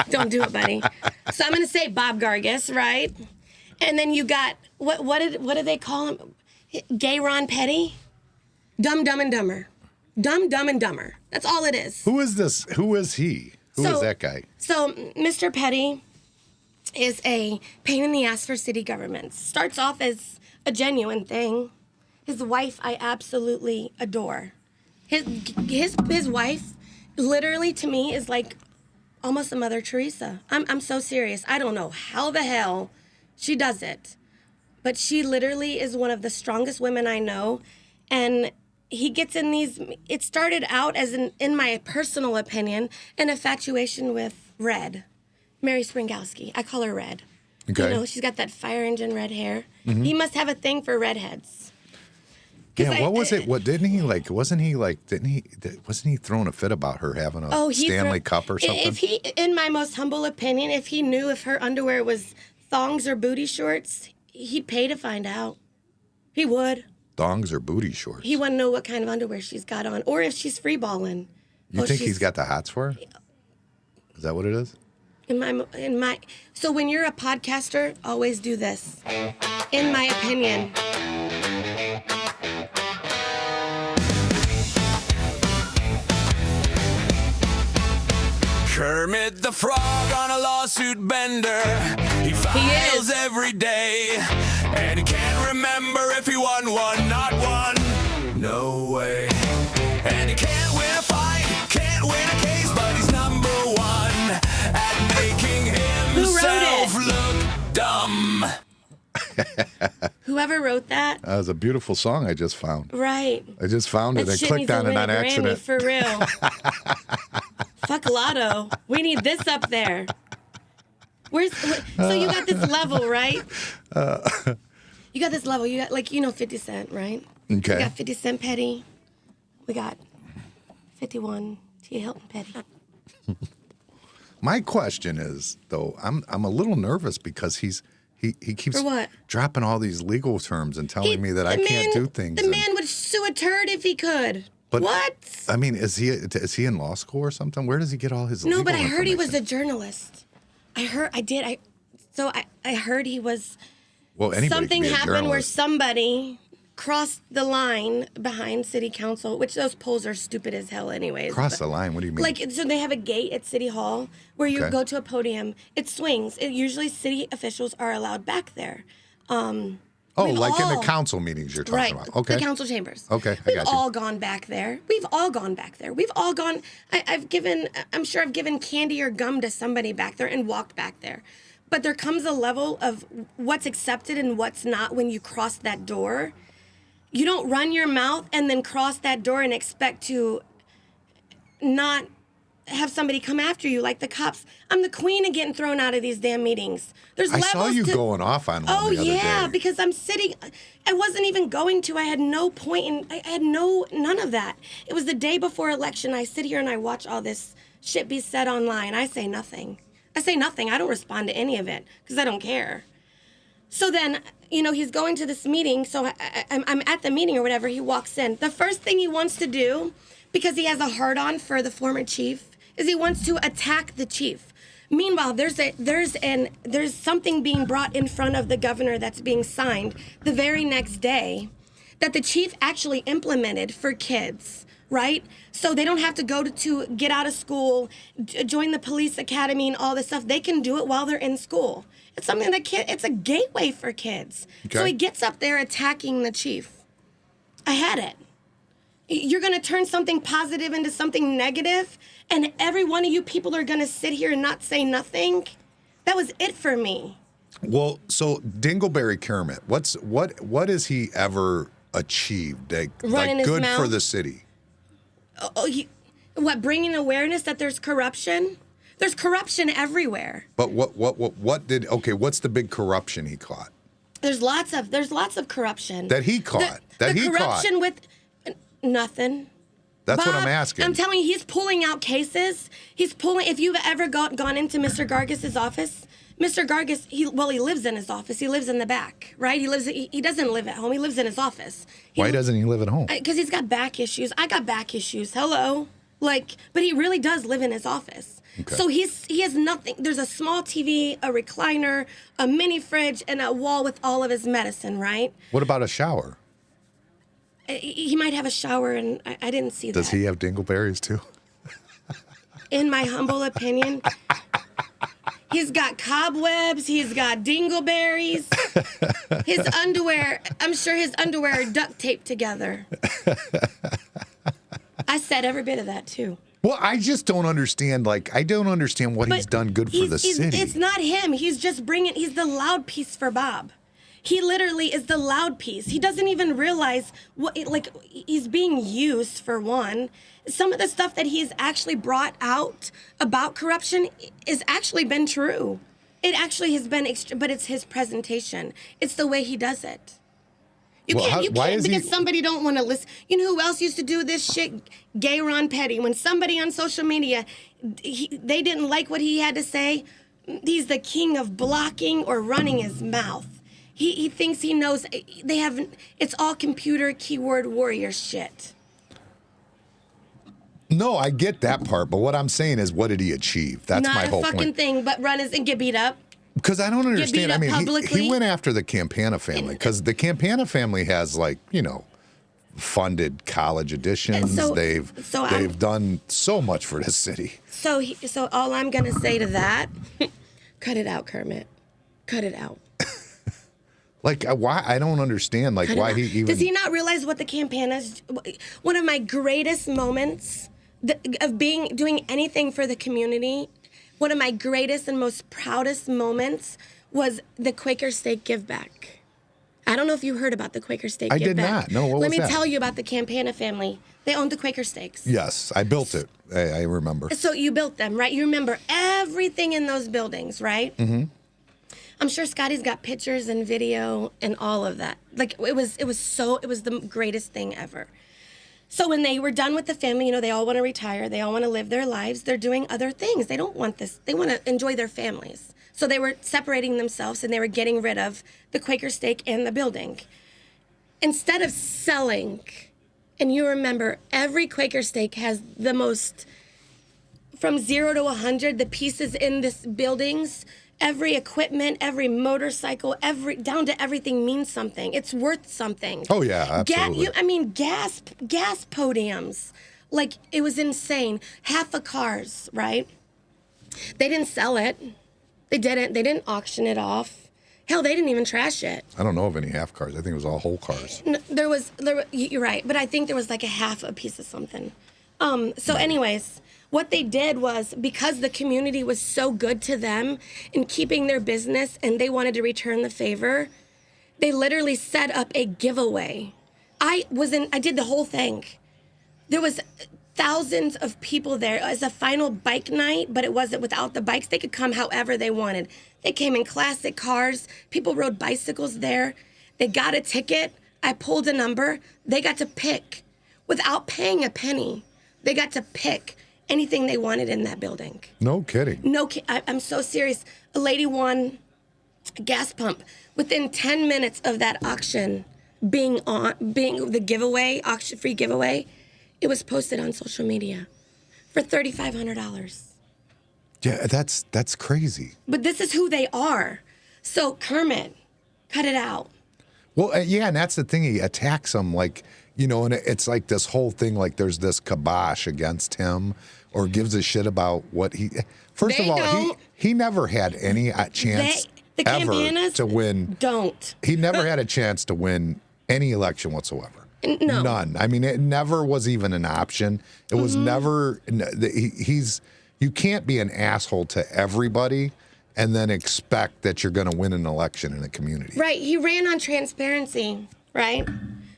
Don't do it, buddy. So I'm going to say Bob Gargis, right? And then you got, what did they call him? Gay Ron Petty? Dumb and Dumber. Dumb and Dumber. That's all it is. Who is this? Who is he? Who is that guy? So Mr. Petty is a pain in the ass for city governments. Starts off as a thing. His wife I absolutely adore. His wife literally to me is like almost a Mother Teresa. I'm so serious. I don't know how the hell she does it. But she literally is one of the strongest women I know. And he gets in these, it started out as, in my personal opinion, an infatuation with Red, Mary Springowski. I call her Red. Okay. You know, she's got that fire engine red hair. He must have a thing for redheads. Yeah, what was it? Wasn't he throwing a fit about her having a Stanley Cup or something? If he, in my most humble opinion, if he knew if her underwear was thongs or booty shorts, he'd pay to find out. He would. Thongs or booty shorts? He wouldn't know what kind of underwear she's got on, or if she's free balling. You think he's got the hots for her? Is that what it is? So when you're a podcaster, always do this. In my opinion. Kermit the Frog on a lawsuit bender. He files every day. And he can't remember if he won one, not one. No way. And he can't win a fight, can't win a case, but he's number one at making himself look dumb. Whoever wrote that. That was a beautiful song I just found. Right. I just found it. That I shit clicked needs to on it win on a Grammy, accident. for real. Fuck Lotto. We need this up there. So you got this level, right? You got this level. You got 50 Cent, right? Okay. We got 50 Cent Petty. We got 51 T. Hilton Petty. My question is, though, I'm a little nervous because he keeps For what? dropping all these legal terms and telling me that I can't do things. The man would sue a turd if he could. But what? I mean, is he in law school or something? Where does he get all his legal No, but I heard he was a information? journalist. I heard he was. Well, anybody Something can be a happened where journalist. somebody crossed the line behind city council, which those polls are stupid as hell anyways. Cross the line? What do you mean? So they have a gate at City Hall where you Okay. go to a podium. It swings. Usually city officials are allowed back there. Oh, We've like in the all- council meetings you're talking Right. about. Okay. The council chambers. Okay, I We've got you. all gone back there. We've all gone back there. We've all gone. I'm sure I've given candy or gum to somebody back there and walked back there. But there comes a level of what's accepted and what's not when you cross that door. You don't run your mouth and then cross that door and expect to not have somebody come after you like the cops. I'm the queen of getting thrown out of these damn meetings. There's I levels saw you to, going off on one Oh the other yeah, day. because I'm sitting. I wasn't even going to. I had no point in. I had none of that. It was the day before election. I sit here and I watch all this shit be said online. I say nothing. I don't respond to any of it because I don't care. So then, he's going to this meeting. So I'm at the meeting or whatever. He walks in. The first thing he wants to do, because he has a hard-on for the former chief, is he wants to attack the chief. Meanwhile, there's something being brought in front of the governor that's being signed the very next day that the chief actually implemented for kids, right? So they don't have to go to get out of school, join the police academy and all this stuff. They can do it while they're in school. It's something it's a gateway for kids. Okay. So he gets up there attacking the chief. I had it. You're going to turn something positive into something negative, and every one of you people are going to sit here and not say nothing. That was it for me. Well, so Dingleberry Kermit, what has he ever achieved Running his good for mouth? the city? Bringing awareness that there's corruption? There's corruption everywhere. But what's the big corruption he caught? There's lots of corruption. That he caught. The corruption with nothing. That's what Bob, I'm asking. I'm telling you, he's pulling out cases. If you've ever gone into Mr. Gargis' office, Mr. Gargis, he lives in his office. He lives in the back, right? He doesn't live at home. He lives in his office. Why doesn't he live at home? Because he's got back issues. I got back issues. Hello. But he really does live in his office. Okay. So he has nothing. There's a small TV, a recliner, a mini fridge, and a wall with all of his medicine, right? What about a shower? He might have a shower, and I didn't see that. Does he have dingleberries too? In my humble opinion, he's got cobwebs. He's got dingleberries. His underwear, I'm sure his underwear are duct taped together. I said every bit of that, too. Well, I just don't understand. I don't understand what he's done good for the city. It's not him. He's the loud piece for Bob. He literally is the loud piece. He doesn't even realize he's being used for one. Some of the stuff that he's actually brought out about corruption has actually been true. It actually has been, but it's his presentation. It's the way he does it. You can't because somebody don't want to listen. You know who else used to do this shit? Gay Ron Petty. When somebody on social media, they didn't like what he had to say, he's the king of blocking or running his mouth. He thinks he knows. It's all computer keyword warrior shit. No, I get that part, but what I'm saying is, what did he achieve? That's Not my a whole fucking point. thing, but run and get beat up. Because I don't understand. I up mean, publicly? he went after the Campana family because the Campana family has, like, you know, funded college additions. So- they've so I'm- done so much for this city. So all I'm gonna say to that, cut it out, Kermit. Cut it out. Like, why? I don't understand. Like, Cut it why out. he even? Does he not realize what the Campanas? One of my greatest moments of doing anything for the community. One of my greatest and most proudest moments was the Quaker Steak Give Back. I don't know if you heard about the Quaker Steak I Give did Back. not. No, what Let was me that? tell you about the Campana family. They owned the Quaker Steaks. Yes, I built it. I remember. So you built them, right? You remember everything in those buildings, right? Mm-hmm. I'm sure Scotty's got pictures and video and all of that. Like it was the greatest thing ever. So when they were done with the family, you know, they all want to retire. They all want to live their lives. They're doing other things. They don't want this. They want to enjoy their families. So they were separating themselves and they were getting rid of the Quaker Steak and the building. Instead of selling, and you remember every Quaker Steak has the most, from 0 to 100, the pieces in this buildings, every equipment, every motorcycle, down to everything means something. It's worth something. Oh, yeah, absolutely. Gas podiums. Like, it was insane. Half of cars, right? They didn't sell it. They didn't auction it off. Hell, they didn't even trash it. I don't know of any half cars. I think it was all whole cars. You're right, but I think there was like a half a piece of something. Anyways, what they did was, because the community was so good to them in keeping their business and they wanted to return the favor, they literally set up a giveaway. I did the whole thing. There was thousands of people there as a final bike night, but it wasn't without the bikes. They could come however they wanted. They came in classic cars. People rode bicycles there. They got a ticket. I pulled a number. They got to pick without paying a penny. They got to pick anything they wanted in that building. No kidding. I'm so serious. A lady won a gas pump within 10 minutes of that auction being the giveaway, auction-free giveaway. It was posted on social media for $3,500. Yeah, that's crazy. But this is who they are. So Kermit, cut it out. Well, yeah, and that's the thing. He attacks them like, you know, and it's like this whole thing, like there's this kibosh against him or gives a shit about what he. First of all, he never had any chance The ever Campanas to win. Don't. He never had a chance to win any election whatsoever. No. None. I mean, it never was even an option. It was never. You can't be an asshole to everybody and then expect that you're going to win an election in a community. Right. He ran on transparency, right?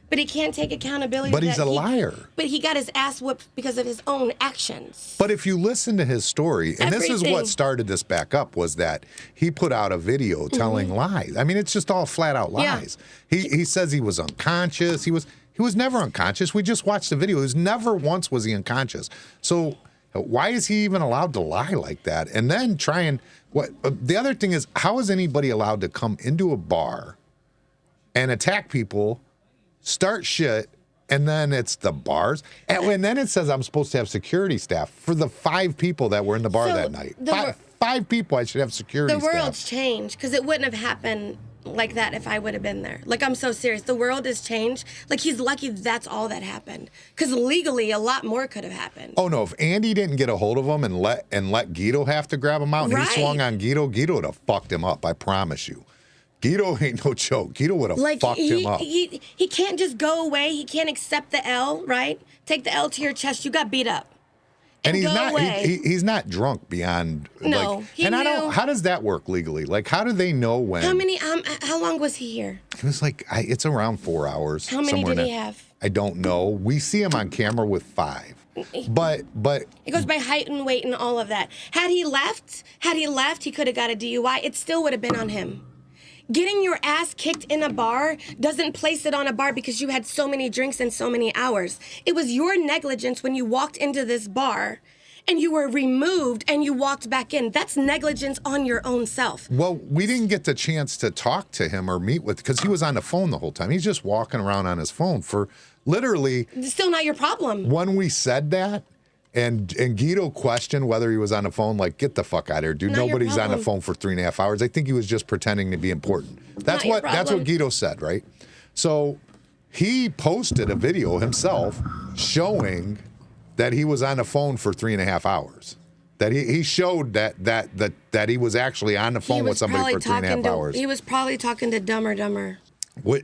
But he can't take accountability. But he's a liar. But he got his ass whooped because of his own actions. But if you listen to his story, and this is Everything. what started this back up, was that he put out a video telling lies. I mean, it's just all flat out lies. Yeah. He says he was unconscious. He was never unconscious. We just watched the video. Never once was he unconscious. So why is he even allowed to lie like that? And then try and the other thing is, how is anybody allowed to come into a bar and attack people, start shit, and then it's the bars? And then it says I'm supposed to have security staff for the 5 people that were in the bar So that night. the Five people I should have security The staff. world's changed because it wouldn't have happened like that if I would have been there. Like, I'm so serious. The world has changed. Like, he's lucky that's all that happened. Because legally, a lot more could have happened. Oh no! If Andy didn't get a hold of him and let Guido have to grab him out, and Right. he swung on Guido would have fucked him up. I promise you. Guido ain't no joke. Guido would have fucked him up. He can't just go away. He can't accept the L, right? Take the L to your chest. You got beat up. And he's go not. away. He's not drunk beyond. No, he and I don't. knew. How does that work legally? Like, how do they know when? How long was he here? It was like it's around 4 hours. How many somewhere did in he there. have? I don't know. We see him on camera with 5, but It goes by height and weight and all of that. Had he left, he could have got a DUI. It still would have been on him. Getting your ass kicked in a bar doesn't place it on a bar because you had so many drinks and so many hours. It was your negligence when you walked into this bar and you were removed and you walked back in. That's negligence on your own self. well, we didn't get the chance to talk to him or meet with because he was on the phone the whole time. He's just walking around on his phone for literally. It's still not your problem. When we said that, And Guido questioned whether he was on the phone. Like, get the fuck out of here, dude. Not your Nobody's on the problem. phone for 3.5 hours. I think he was just pretending to be important. That's Not your what problem. Guido said, right? So he posted a video himself showing that he was on the phone for 3.5 hours. That he showed that he was actually on the phone with somebody for 3.5 hours. He was probably talking to Dumb or Dumber.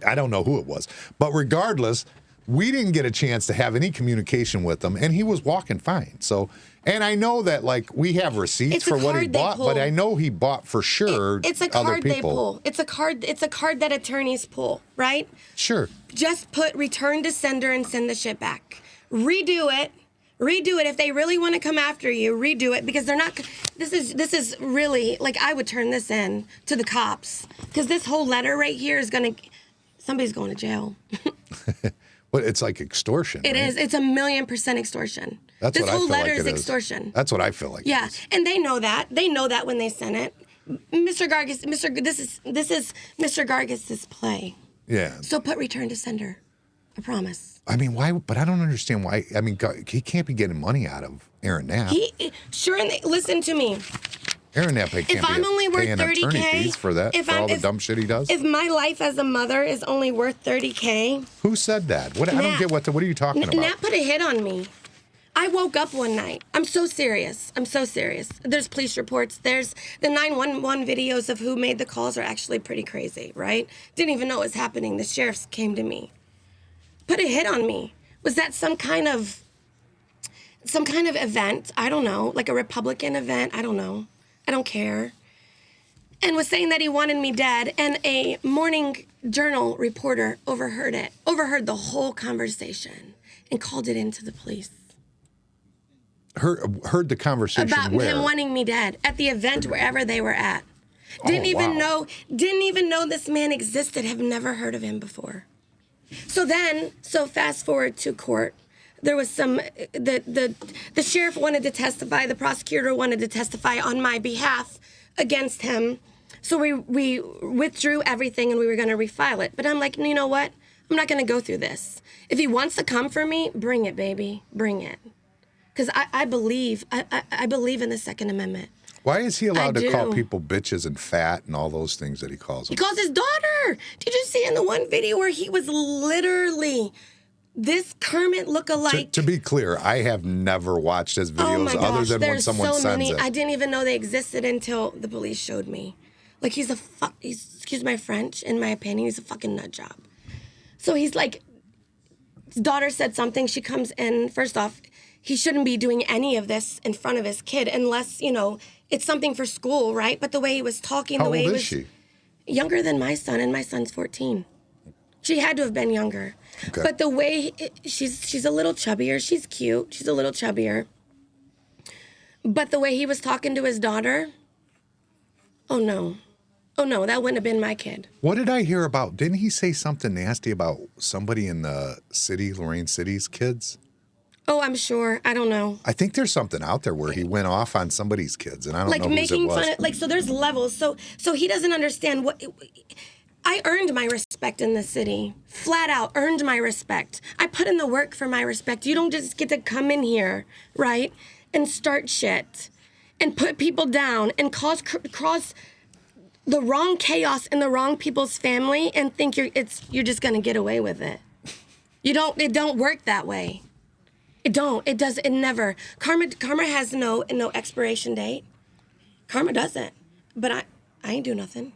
I don't know who it was. But regardless, we didn't get a chance to have any communication with him, and he was walking fine. So, and I know that, like, we have receipts It's a for what he card they bought, pull. but I know he bought for sure It's a other card they people. pull. It's a card that attorneys pull, right? Sure. Just put return to sender and send the shit back. Redo it. If they really want to come after you, redo it, because they're not. This is really, like, I would turn this in to the cops, because this whole letter right here is gonna. Somebody's going to jail. But it's like extortion. It right? is. It's 1,000,000% extortion. That's this what I whole feel letter like is it is. extortion. That's what I feel like. Yeah, It is. and they know that. They know that when they sent it. Mr. Gargis, this is Mr. Gargis's play. Yeah. So put return to sender. I promise. I mean, why? But I don't understand why. I mean, he can't be getting money out of Aaron Knapp. Listen to me. Aaron Knapp can't If I'm be only worth paying 30K, attorney fees for that, for all the dumb shit he does. If my life as a mother is only worth 30K, Who said that? What? I don't Nat. get what are you talking about? Nat put a hit on me. I woke up one night. I'm so serious. There's police reports. There's the 911 videos of who made the calls are actually pretty crazy, right? Didn't even know it was happening. The sheriffs came to me. Put a hit on me. Was that some kind of event? I don't know. Like a Republican event? I don't know. I don't care. And was saying that he wanted me dead, and a Morning Journal reporter overheard the whole conversation, and called it into the police. Heard the conversation About where? him wanting me dead at the event wherever they were at. Didn't even know this man existed, have never heard of him before. So fast forward to court. There was the sheriff wanted to testify, the prosecutor wanted to testify on my behalf against him. So we withdrew everything and we were going to refile it. But I'm like, you know what? I'm not going to go through this. If he wants to come for me, bring it, baby. Bring it. Because I believe in the Second Amendment. Why is he allowed I to call do. people bitches and fat and all those things that he calls He them? calls his daughter. Did you see in the one video where he was literally this Kermit lookalike? To be clear, I have never watched his Oh videos my gosh, other than when there's someone so sends many. it. I didn't even know they existed until the police showed me. Like he's excuse my French, in my opinion, he's a fucking nut job. So he's like, his daughter said something. She comes in. First off, he shouldn't be doing any of this in front of his kid unless, it's something for school, right? But the way he was talking, How the way old he is was she? younger than my son, and my son's 14. She had to have been younger. Okay. But the way she's a little chubbier. She's cute. She's a little chubbier. But the way he was talking to his daughter, oh no, that wouldn't have been my kid. What did I hear about? Didn't he say something nasty about somebody in the city, Lorraine City's kids? Oh, I'm sure. I don't know. I think there's something out there where he went off on somebody's kids, and I don't Like know whose it making was. fun of, so there's levels. So he doesn't understand what. I earned my respect in the city. Flat out earned my respect. I put in the work for my respect. You don't just get to come in here, right, and start shit and put people down and cause the wrong chaos in the wrong people's family and think you're just gonna get away with it. It don't work that way. It never. Karma has no expiration date. Karma doesn't. But I ain't do nothing.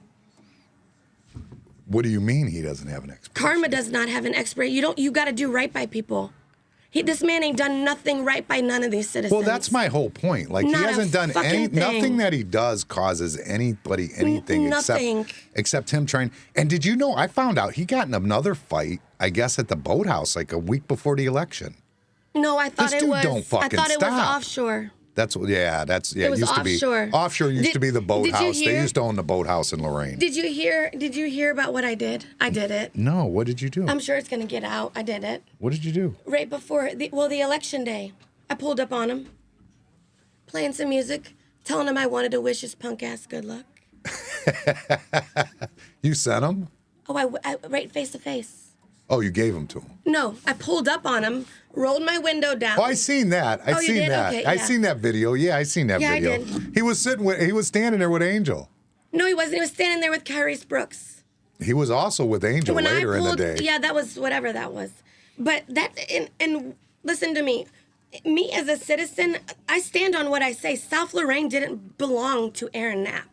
What do you mean he doesn't have an expiration? Karma does not have an expiration. You gotta do right by people. This man ain't done nothing right by none of these citizens. Well, that's my whole point. Like, Not he a hasn't done fucking nothing thing. that he does causes anybody anything nothing. except him trying. And did you know, I found out he got in another fight, I guess, at the boathouse like a week before the election. No, I thought This it dude was. don't fucking I thought it was stop. offshore. It was used to be. offshore. Offshore used to be the Did you boathouse. They hear- used to own the boathouse in Lorraine. Did you hear about what I did? I did it. No, what did you do? I'm sure it's gonna get out. I did it. What did you do? Right before the election day. I pulled up on him, playing some music, telling him I wanted to wish his punk ass good luck. You sent him? Oh, I right face to face. Oh, you gave them to him. No, I pulled up on him, rolled my window down. Oh, I seen that. I Oh, you seen did? that. Okay, I yeah. seen that video. Yeah, I seen that Yeah, I video. did. He was standing there with Angel. No, he wasn't. He was standing there with Tyrese Brooks. He was also with Angel later in the day. Yeah, that was whatever that was. But that, and listen to me. Me as a citizen, I stand on what I say. South Lorraine didn't belong to Aaron Knapp.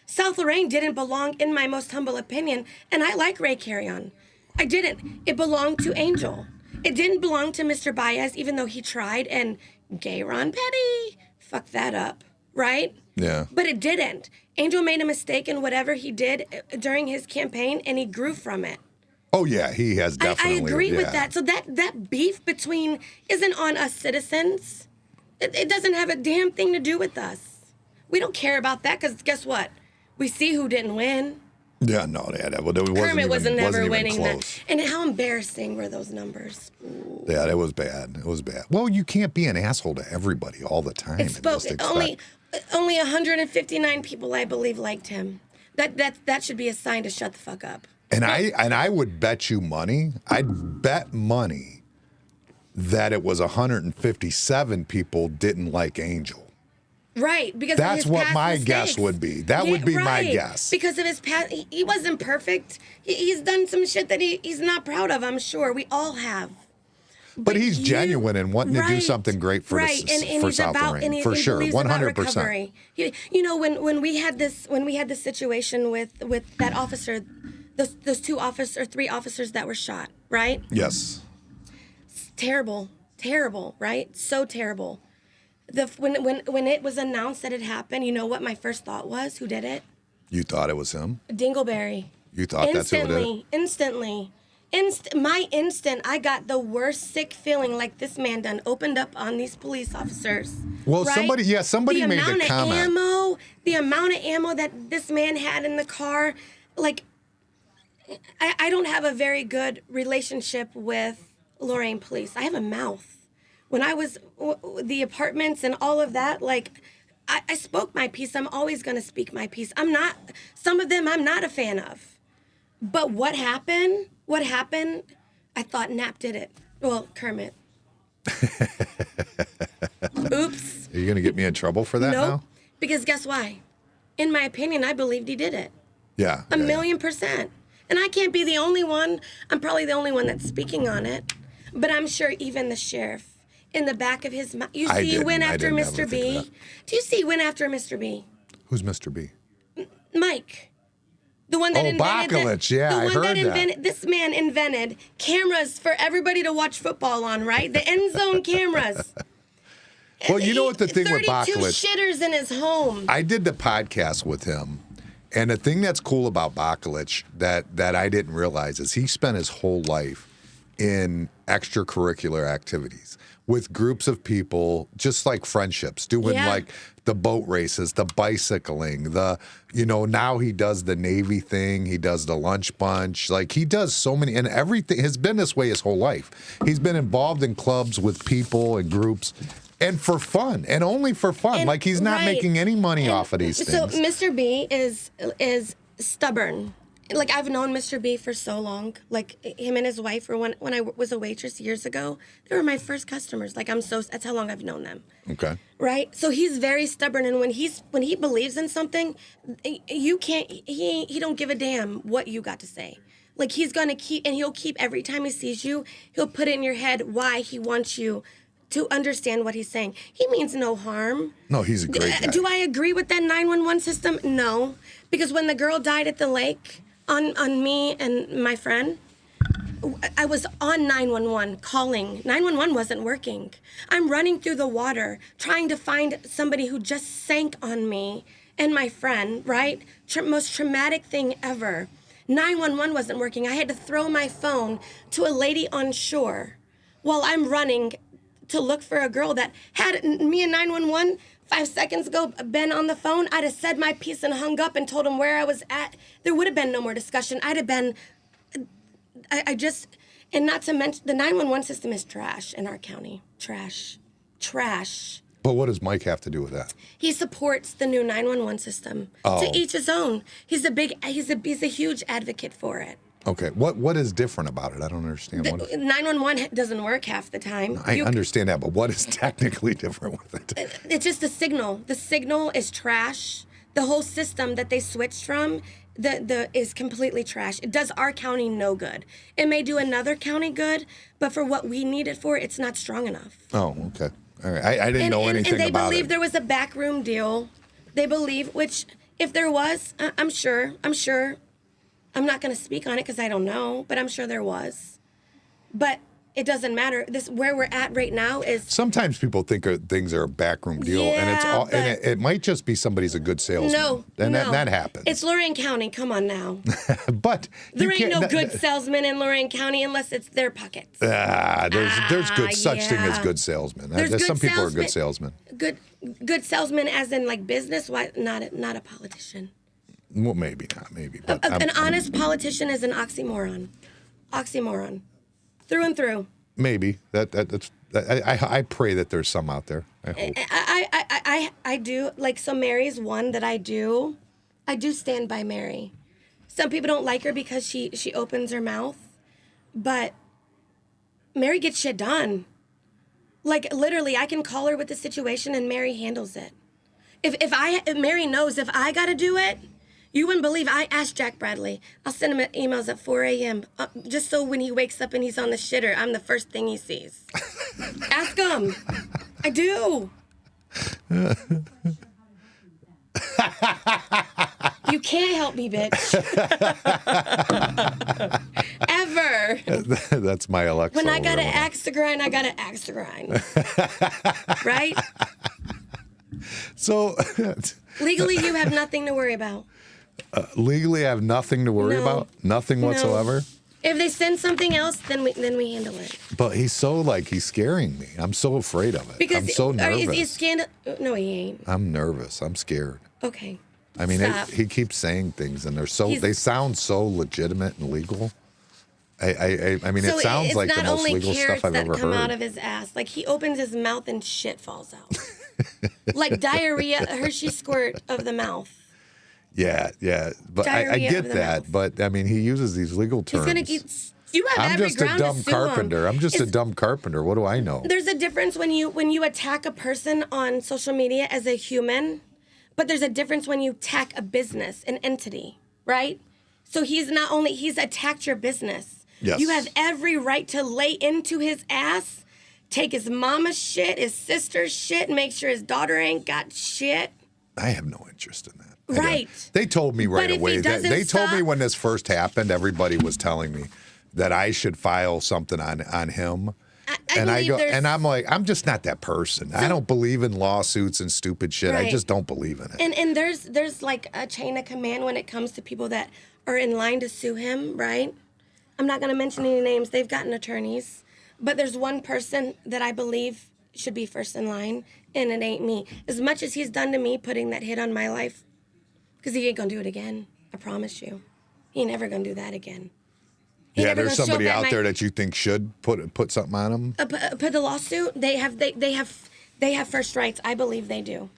South Lorraine didn't belong, in my most humble opinion, and I like Ray Carrion. I didn't. It belonged to Angel. It didn't belong to Mr. Baez, even though he tried, and gay Ron Petty fucked that up, right? Yeah. But it didn't. Angel made a mistake in whatever he did during his campaign, and he grew from it. Oh yeah, he has I definitely. agree with yeah. that. So that beef between isn't on us citizens. It doesn't have a damn thing to do with us. We don't care about that because guess what? We see who didn't win. Yeah, no, it wasn't Kermit wasn't even, never wasn't winning even that. close. And how embarrassing were those numbers? Yeah, it was bad. It was bad. Well, you can't be an asshole to everybody all the time. It and spoke. just expect- Only 159 people, I believe, liked him. That should be a sign to shut the fuck up. And I would bet you money. I'd bet money that it was 157 people didn't like Angel. Right, because That's of his what past my mistakes. guess would be. That would be my right. guess. Because of his past, he wasn't perfect. He's done some shit that he's not proud of. I'm sure we all have. But he's genuine and wanting to do Right, something great for right. the, and for he's South about, Lorraine, and he, for he sure, believes about 100%. recovery. You know, when we had this situation with that officer, those three officers that were shot, right? Yes. Terrible, right? So terrible. When it was announced that it happened, you know what my first thought was? Who did it? You thought it was him? Dingleberry. You thought that's who did it? Instantly. My instant, I got the worst sick feeling like this man done opened up on these police officers. Well, right? somebody made the comment. The amount of ammo that this man had in the car, like, I don't have a very good relationship with Lorraine police. I have a mouth. When I was the apartments and all of that, like, I spoke my piece. I'm always going to speak my piece. Some of them I'm not a fan of. But what happened? I thought Knapp did it. Well, Kermit. Oops. Are you going to get me in trouble for that Nope. now? Because guess why? In my opinion, I believed he did it. Yeah. A million %. And I can't be the only one. I'm probably the only one that's speaking on it. But I'm sure even the sheriff in the back of his mouth. You see, he went after Mr. B. Do you see he went after Mr. B? Who's Mr. B? Mike. The one that invented Bakulich. Yeah, I heard that. This man invented cameras for everybody to watch football on, right? The end zone cameras. Well, you know what the thing with 32 Bakulich. shitters in his home. I did the podcast with him, and the thing that's cool about Bakulich that I didn't realize is he spent his whole life in extracurricular activities with groups of people, just like friendships, doing like the boat races, the bicycling, now he does the Navy thing, he does the lunch bunch, like he does so many, and everything has been this way his whole life. He's been involved in clubs with people and groups. And for fun, and only for fun. And, like he's not making any money off of these things. So Mr. B is stubborn. Like I've known Mr. B for so long. Like him and his wife were when I was a waitress years ago. They were my first customers. Like that's how long I've known them. Okay. Right. So he's very stubborn, and when he believes in something, you can't. He don't give a damn what you got to say. Like he's gonna keep, and he'll keep every time he sees you. He'll put in your head why he wants you to understand what he's saying. He means no harm. No, he's a great guy. Do I agree with that 911 system? No. Because when the girl died at the lake on me and my friend, I was on 911 calling. 911 wasn't working. I'm running through the water trying to find somebody who just sank on me and my friend, right? Most traumatic thing ever. 911 wasn't working. I had to throw my phone to a lady on shore while I'm running to look for a girl that had me and 911 5 seconds ago been on the phone. I'd have said my piece and hung up and told him where I was at. There would have been no more discussion. I'd have been, and not to mention, the 911 system is trash in our county. Trash. But what does Mike have to do with that? He supports the new 911 system. Oh. To each his own. He's a huge advocate for it. Okay. What is different about it? I don't understand. What is, 911 doesn't work half the time. I understand that, but what is technically different with it? It's just the signal. The signal is trash. The whole system that they switched from is completely trash. It does our county no good. It may do another county good, but for what we need it for, it's not strong enough. Oh, okay. All right. I didn't know anything and they about believe it. there was a backroom deal. They believe, which if there was, I'm sure. I'm not going to speak on it because I don't know, but I'm sure there was. But it doesn't matter. This where we're at right now is. Sometimes people think things are a backroom deal, and it's all, and it might just be somebody's a good salesman. No, and no. that happens. It's Lorain County. Come on now. But There you ain't no can't- good salesman in Lorain County unless it's their pockets. there's good such thing as yeah. good salesmen. There's good some people are good salesmen. salesmen. Good salesman, as in like business. Why not a politician? Well, maybe not. Maybe. But An honest politician is an oxymoron. Oxymoron, through and through. maybe that's. I pray that there's some out there. I hope. I do like, so Mary's one that I do stand by Mary. Some people don't like her because she opens her mouth, but Mary gets shit done. Like literally, I can call her with the situation and Mary handles it. If Mary knows if I gotta do it, you wouldn't believe. I asked Jack Bradley. I'll send him emails at 4 a.m. Just so when he wakes up and he's on the shitter, I'm the first thing he sees. Ask him. I do. You can't help me, bitch. Ever. That's my Alexa. When I got an over. axe to grind, I got an axe to grind. Right? So Legally, you have nothing to worry about. legally, I have nothing to worry No. about. Nothing No. whatsoever. If they send something else, then we handle it. But he's scaring me. I'm so afraid of it. Because I'm so nervous. Is he scandal? No, he ain't. I'm nervous. I'm scared. Okay. I mean, Stop. he keeps saying things, and He's- they sound so legitimate and legal. I mean, So it sounds it's like the not most only legal carrots stuff I've that ever come heard. out of his ass. Like he opens his mouth and shit falls out. Like diarrhea, Hershey squirt of the mouth. Yeah. But I Diarrhea get of the that. mouth. But I mean, he uses these legal He's terms. gonna get. You have I'm every just a ground dumb to sue him. carpenter. I'm just a It's- dumb carpenter. What do I know? There's a difference when you attack a person on social media as a human, but there's a difference when you attack a business, an entity, right? So he's attacked your business. Yes. You have every right to lay into his ass, take his mama's shit, his sister's shit, and make sure his daughter ain't got shit. I have no interest in that. I don't. Right. They told me right But if he away. doesn't They told me stop- when this first happened, everybody was telling me that I should file something on him. I And I believe go, there's- and I'm like, I'm just not that person. I don't believe in lawsuits and stupid shit. I Right. just don't believe in it. And there's like a chain of command when it comes to people that are in line to sue him, right? I'm not gonna mention any names. They've gotten attorneys, but there's one person that I believe should be first in line, and it ain't me. As much as he's done to me, putting that hit on my life, because he ain't gonna do it again. I promise you, he ain't never gonna do that again. He yeah, never there's gonna show somebody up at out my- there that you think should put something on him. Put the lawsuit. They have first rights. I believe they do.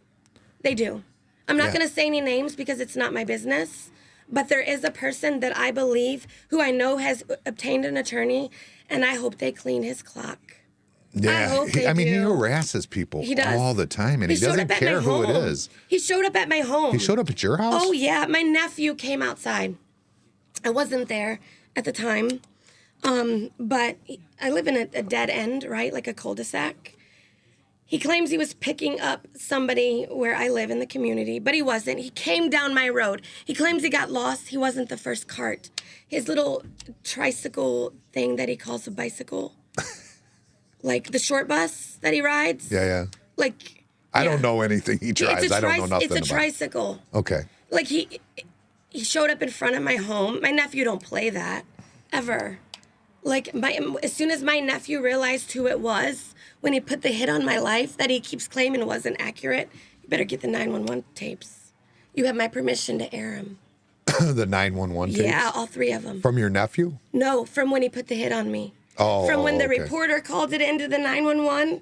They do. I'm not Yeah. going to say any names because it's not my business. But there is a person that I believe who I know has obtained an attorney, and I hope they clean his clock. Yeah, hope they I mean, he do. harasses people He does. all the time, and he showed doesn't up at my care who it home. is. He showed up at my home. He showed up at your house. Oh yeah, my nephew came outside. I wasn't there at the time, but I live in a dead end, right, like a cul-de-sac. He claims he was picking up somebody where I live in the community, but he wasn't. He came down my road. He claims he got lost. He wasn't the first cart. His little tricycle thing that he calls a bicycle, like the short bus that he rides. Yeah. Like I don't know anything he drives. I don't know nothing It's a about. tricycle. Okay. Like he showed up in front of my home. My nephew don't play that ever. Like as soon as my nephew realized who it was, when he put the hit on my life that he keeps claiming wasn't accurate, you better get the 911 tapes. You have my permission to air them. The 911 tapes? Yeah, all 3 of them. From your nephew? No, from when he put the hit on me. Oh, From when the okay. reporter called it into the 911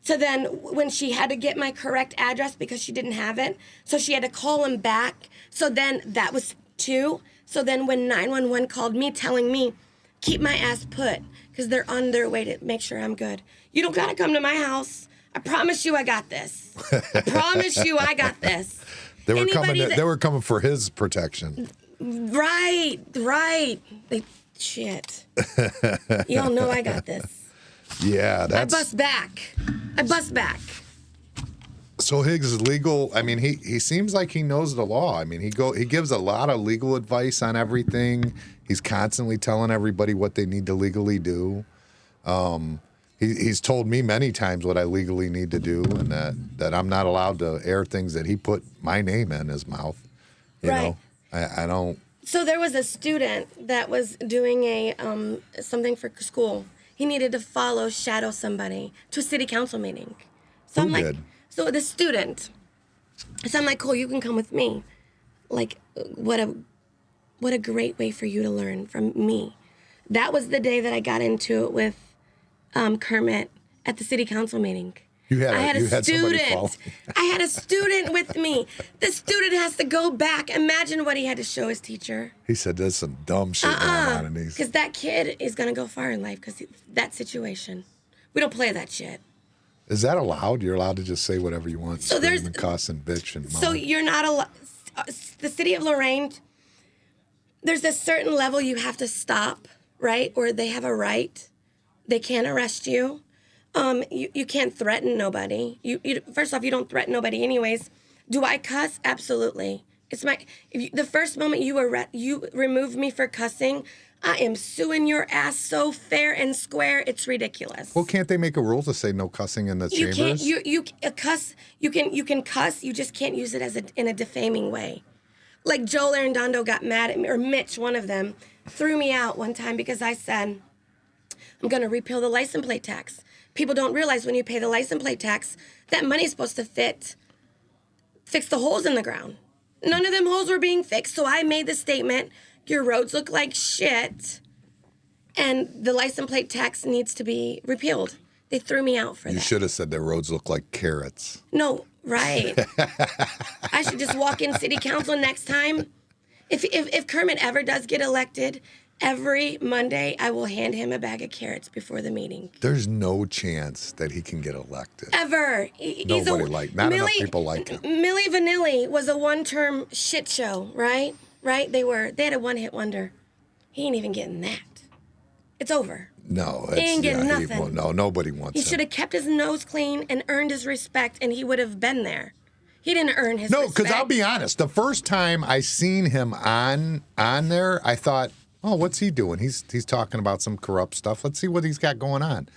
to then when she had to get my correct address because she didn't have it. So she had to call him back. So then that was 2. So then when 911 called me telling me, keep my ass put, because they're on their way to make sure I'm good. You don't got to come to my house. I promise you I got this. I promise you I got this. They were Anybody coming. They were coming for his protection. Right. Shit. Y'all know I got this. Yeah, that's. I bust back. So Higgs is legal. I mean, he seems like he knows the law. I mean, he gives a lot of legal advice on everything. He's constantly telling everybody what they need to legally do. He's told me many times what I legally need to do, and that I'm not allowed to air things that he put my name in his mouth. You know, I don't. So there was a student that was doing a something for school. He needed to shadow somebody to a city council meeting. So Who I'm like, did? so the student. So I'm like, cool, you can come with me. Like, what a great way for you to learn from me. That was the day that I got into it with Kermit at the city council meeting. You had somebody follow. I had a student with me. The student has to go back. Imagine what he had to show his teacher. He said there's some dumb shit going on in these. Because that kid is going to go far in life because that situation. We don't play that shit. Is that allowed? You're allowed to just say whatever you want. So scream and cuss and bitch and So moan. you're not allowed. The city of Lorain, there's a certain level you have to stop, right? Or they have a right. They can't arrest you. You can't threaten nobody. You first off, you don't threaten nobody anyways. Do I cuss? Absolutely. It's the first moment you remove me for cussing, I am suing your ass so fair and square. It's ridiculous. Well, can't they make a rule to say no cussing in the You chambers? can't. You cuss. You can cuss. You just can't use it in a defaming way. Like Joel Arredondo got mad at me, or Mitch, one of them, threw me out one time because I said, I'm going to repeal the license plate tax. People don't realize when you pay the license plate tax, that money's supposed to fix the holes in the ground. None of them holes were being fixed, so I made the statement, your roads look like shit, and the license plate tax needs to be repealed. They threw me out for that. You should have said their roads look like carrots. No, right. I should just walk in city council next time. If Kermit ever does get elected, every Monday I will hand him a bag of carrots before the meeting. There's no chance that he can get elected. Ever. Not enough people like him. Milli Vanilli was a one-term shit show, right? Right? They had a one-hit wonder. He ain't even getting that. It's over. No, He ain't getting nothing. Nobody wants He him. should have kept his nose clean and earned his respect, and he would have been there. He didn't earn his No, respect. because I'll be honest. The first time I seen him on there, I thought, oh, what's he doing? He's talking about some corrupt stuff. Let's see what he's got going on.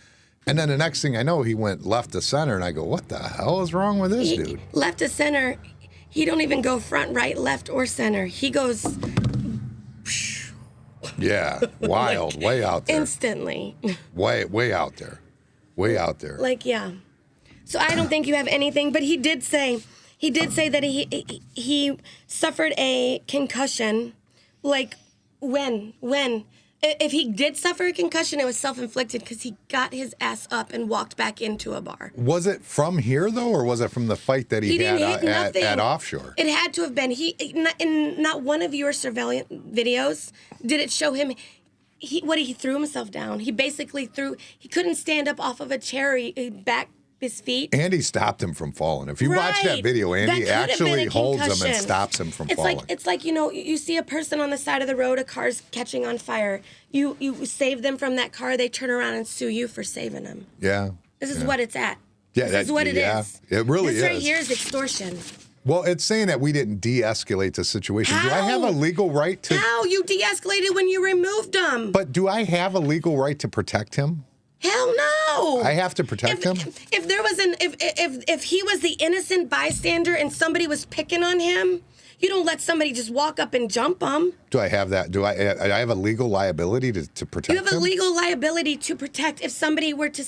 And then the next thing I know, he went left to center, and I go, what the hell is wrong with this dude? Left to center, he don't even go front, right, left, or center. He goes Yeah, wild, way out there. instantly. Way out there. Way out there. Like, yeah. So I don't think you have anything, but he did say that he suffered a concussion. Like, when? If he did suffer a concussion, it was self-inflicted because he got his ass up and walked back into a bar. Was it from here, though, or was it from the fight that he didn't had hit nothing. at offshore? It had to have been. In not one of your surveillance videos did it show him. He threw himself down. He basically he couldn't stand up off of a chair. He back his feet. Andy stopped him from falling. If you watch that Right. video, That Andy could have been actually a holds him and concussion. stops him from falling. It's like you see a person on the side of the road, a car's catching on fire. You save them from that car, they turn around and sue you for saving them. Yeah. This is what it's at. Yeah, This is what it yeah, is. it really this right is. here is extortion. Well, it's saying that we didn't de-escalate the situation. Do I have a How? legal right to? How? You de-escalated when you removed him. But do I have a legal right to protect him? Hell no. I have to protect him? If there was if he was the innocent bystander and somebody was picking on him, you don't let somebody just walk up and jump him. Do I have that? Do I have a legal liability to protect You have a him? legal liability to protect if somebody were to.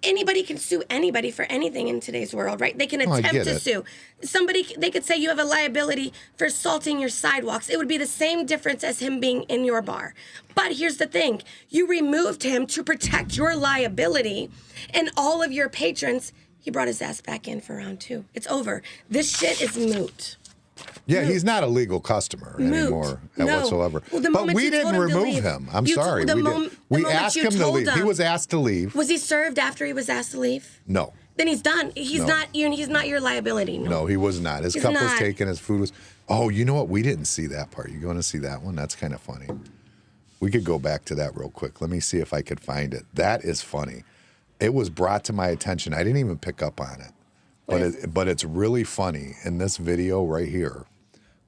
Anybody can sue anybody for anything in today's world, right? They can I attempt get to it. sue. They could say you have a liability for assaulting your sidewalks. It would be the same difference as him being in your bar. But here's the thing. You removed him to protect your liability and all of your patrons. He brought his ass back in for round 2. It's over. This shit is moot. Yeah, he's not a legal customer anymore whatsoever. Well, the but moment we you didn't told him to remove leave, him. I'm you sorry. the We moment asked you him to told leave. He was asked to leave. Was he served after he was asked to leave? No. Then he's done. He's not your liability. No, he was not. His He's cup was not. taken. His food was. Oh, you know what? We didn't see that part. You going to see that one? That's kind of funny. We could go back to that real quick. Let me see if I could find it. That is funny. It was brought to my attention. I didn't even pick up on it, but it's really funny in this video right here.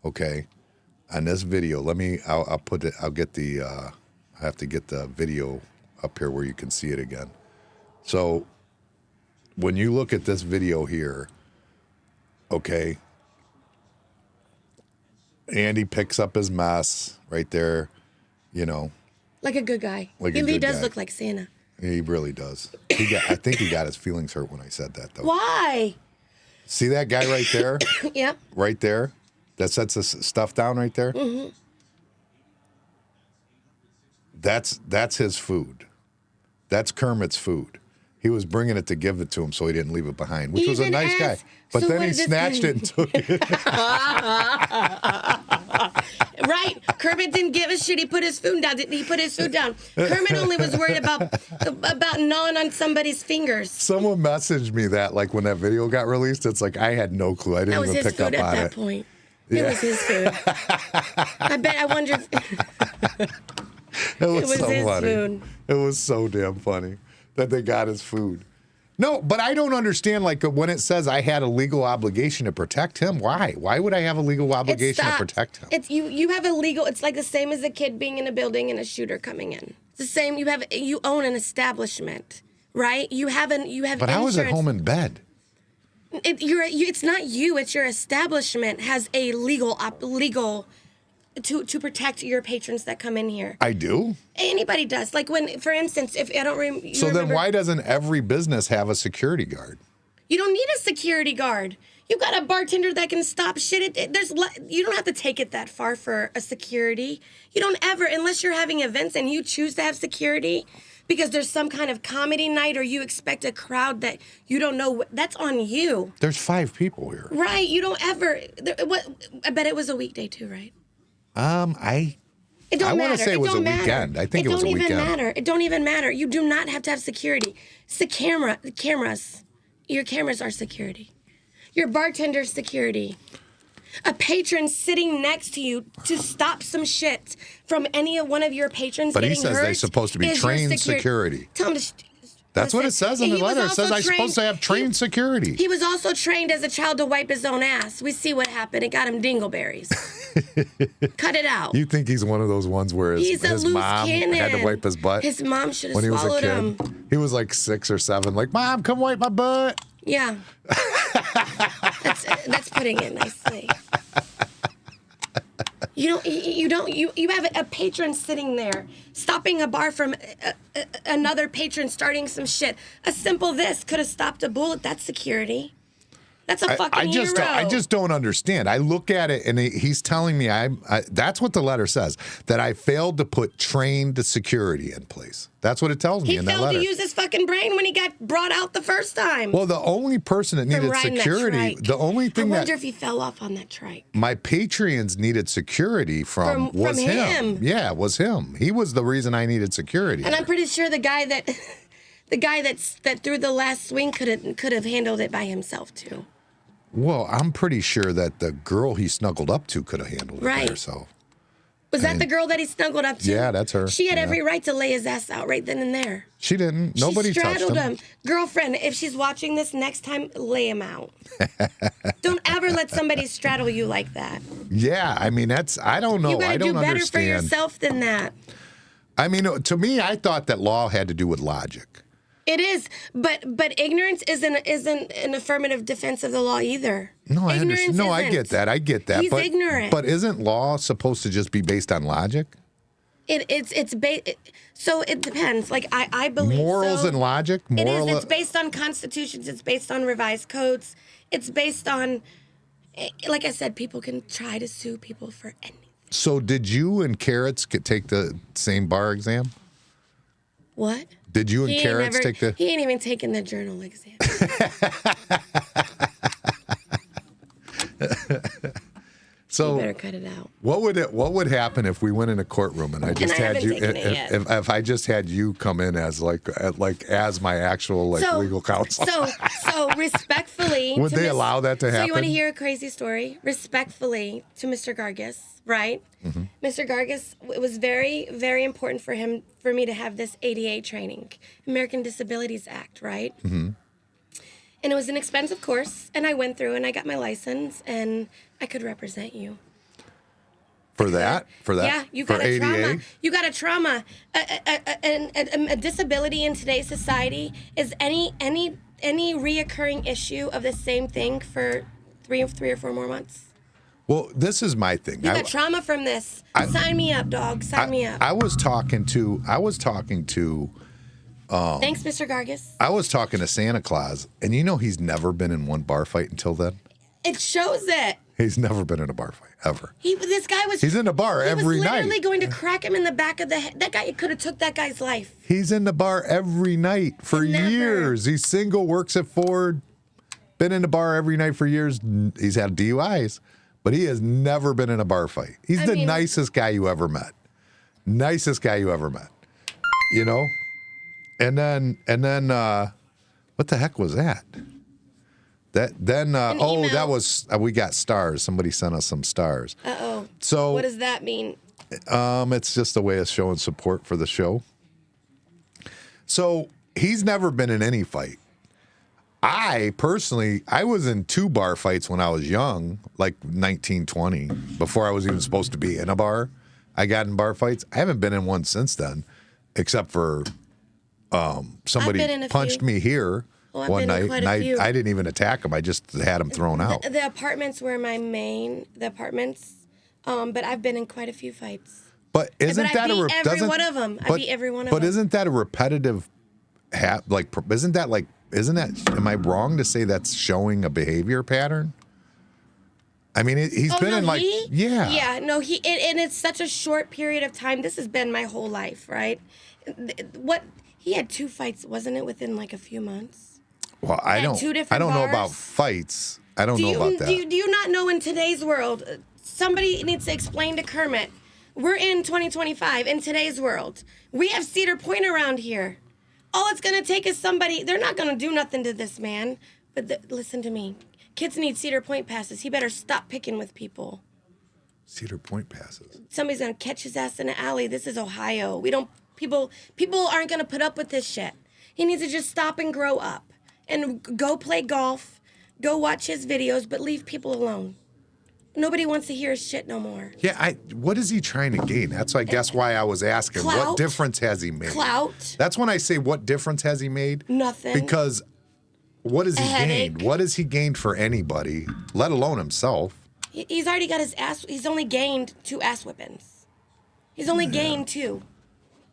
Okay, on this video, I'll put it. I'll get the. I have to get the video up here where you can see it again. So, when you look at this video here, okay. Andy picks up his mess right there, you know. Like a good guy. Like a he good does guy. look like Santa. He really does. I think he got his feelings hurt when I said that, though. Why? See that guy right there? Yep. Right there? That sets the stuff down right there? Mm-hmm. That's his food. That's Kermit's food. He was bringing it to give it to him so he didn't leave it behind, which was a nice guy. But then he snatched it and took it. Right. Kermit didn't give a shit. He put his food down. He put his food down. Kermit only was worried about gnawing on somebody's fingers. Someone messaged me that, like, when that video got released. It's like, I had no clue. I That didn't was even his pick up food on at that it. point. It was his food. I wonder if It was so his funny. food. It was so damn funny that they got his food. No, but I don't understand, like, when it says I had a legal obligation to protect him. Why? Why would I have a legal obligation to protect him? It's you have a legal. It's like the same as a kid being in a building and a shooter coming in. It's the same. You own an establishment, right? You have But insurance. I was at home in bed. It's not you. It's your establishment has a legal to protect your patrons that come in here. I do? Anybody does. Like when, for instance, if I don't So then why doesn't every business have a security guard? You don't need a security guard. You've got a bartender that can stop shit. You don't have to take it that far for a security. You don't ever, unless you're having events and you choose to have security because there's some kind of comedy night or you expect a crowd that you don't know. That's on you. There's 5 people here. Right. You don't ever. I bet it was a weekday too, right? I It don't I matter. want to say it was a don't weekend. I think it was a weekend. It don't even matter. It don't even matter. You do not have to have security. It's the cameras. Your cameras are security. Your bartender's security. A patron sitting next to you to stop some shit from any one of your patrons But he getting says hurt they're supposed to be is your trained security. Tell him to. That's what it says in the He was letter. It says also I'm supposed to have trained security. He was also trained as a child to wipe his own ass. We see what happened. It got him dingleberries. Cut it out. You think he's one of those ones where He's a his loose mom cannon. had to wipe his butt? His mom should have when he was a swallowed kid. him. He was like 6 or 7, like, Mom, come wipe my butt. Yeah. That's putting it nicely. You have a patron sitting there, stopping a bar from another patron starting some shit. A simple this could have stopped a bullet. That's security. That's a fucking hero. I just don't understand. I look at it and he's telling me that's what the letter says, that I failed to put trained security in place. That's what it tells me He in that failed letter. to use his fucking brain when he got brought out the first time. Well, the only person that needed riding that security, trike. the only thing I that wonder if he fell off on that trike. my Patreons needed security from was him. Yeah, was him. He was the reason I needed security. And I'm pretty sure the guy that threw the last swing could have handled it by himself too. Well, I'm pretty sure that the girl he snuggled up to could have handled it by Right. herself. Was that the girl that he snuggled up to? Yeah, that's her. She had Yeah. every right to lay his ass out right then and there. She didn't. Nobody She touched straddled him. Girlfriend, if she's watching this next time, lay him out. Don't ever let somebody straddle you like that. Yeah, I mean I don't know. You gotta I don't do better understand. for yourself than that. I mean, to me, I thought that law had to do with logic. It is, but ignorance isn't an affirmative defense of the law either. No, I Ignorance understand. No, I isn't. get that. I get that. He's but, ignorant. But isn't law supposed to just be based on logic? So it depends. Like I believe Morals so. and logic? It is. It's based on constitutions. It's based on revised codes. It's based on, like I said, people can try to sue people for anything. So did you and Carrots take the same bar exam? What? Did you and Carrots take the... He ain't even taken the journal exam. So You better cut it out. what would happen if we went in a courtroom and I just I had haven't you taken it yet. if I just had you come in as like as my actual legal counsel? So respectfully, Would to they allow that to So you want to happen? hear a crazy story? Respectfully to Mr. Gargis, right? Mm-hmm. Mr. Gargis, it was very, very important for me to have this ADA training, American Disabilities Act, right? Mm-hmm. And it was an expensive course, and I went through and I got my license, and I could represent you. For that? Yeah, you got for a ADA? trauma. You got a trauma. A disability in today's society is any reoccurring issue of the same thing for three or 4 more months. Well, this is my thing. You got trauma from this. Sign me up, dog. Sign me up. I was talking to Thanks, Mr. Gargis. I was talking to Santa Claus, and you know he's never been in one bar fight until then. It shows it. He's never been in a bar fight ever. This guy was. He's in a bar every He was night. literally going to crack him in the back of the head. That guy could have took that guy's life. He's in the bar every night for Never. years. He's single, works at Ford, been in the bar every night for years. He's had DUIs, but he has never been in a bar fight. He's the nicest guy you ever met. Nicest guy you ever met. You know? And then what the heck was that? That email. was we got stars. Somebody sent us some stars. Uh-oh. So What does that mean? it's just a way of showing support for the show. So he's never been in any fight. I personally was in 2 bar fights when I was young, like 19, 20, before I was even supposed to be in a bar. I got in bar fights. I haven't been in one since then, except for somebody I've been in a punched few. me here Oh, I've one been in night, quite and a few. I didn't even attack him. I just had him thrown out. The apartments were the apartments, but I've been in quite a few fights. But isn't I that beat every doesn't- one of 'em. I but- beat every one of But 'em. isn't that a repetitive? Isn't that? Am I wrong to say that's showing a behavior pattern? I mean, he's been in like Yeah, no, and it's such a short period of time. This has been my whole life, right? What he had 2 fights, wasn't it, within like a few months? Well, I At don't. 2 I different don't know bars? about fights. I don't know about that. Do you not know in today's world? Somebody needs to explain to Kermit. We're in 2025 in today's world. We have Cedar Point around here. All it's gonna take is somebody. They're not gonna do nothing to this man. But listen to me. Kids need Cedar Point passes. He better stop picking with people. Cedar Point passes. Somebody's gonna catch his ass in an alley. This is Ohio. We don't. People aren't gonna put up with this shit. He needs to just stop and grow up and go play golf, go watch his videos, but leave people alone. Nobody wants to hear his shit no more. Yeah, what is he trying to gain? That's, I guess, why I was asking. What Clout. difference has he made? Clout. That's when I say, what difference has he made? Nothing. Because what has he headache. gained? What has he gained for anybody, let alone himself? He's already got his ass. He's only gained 2 ass whippings. He's only gained 2.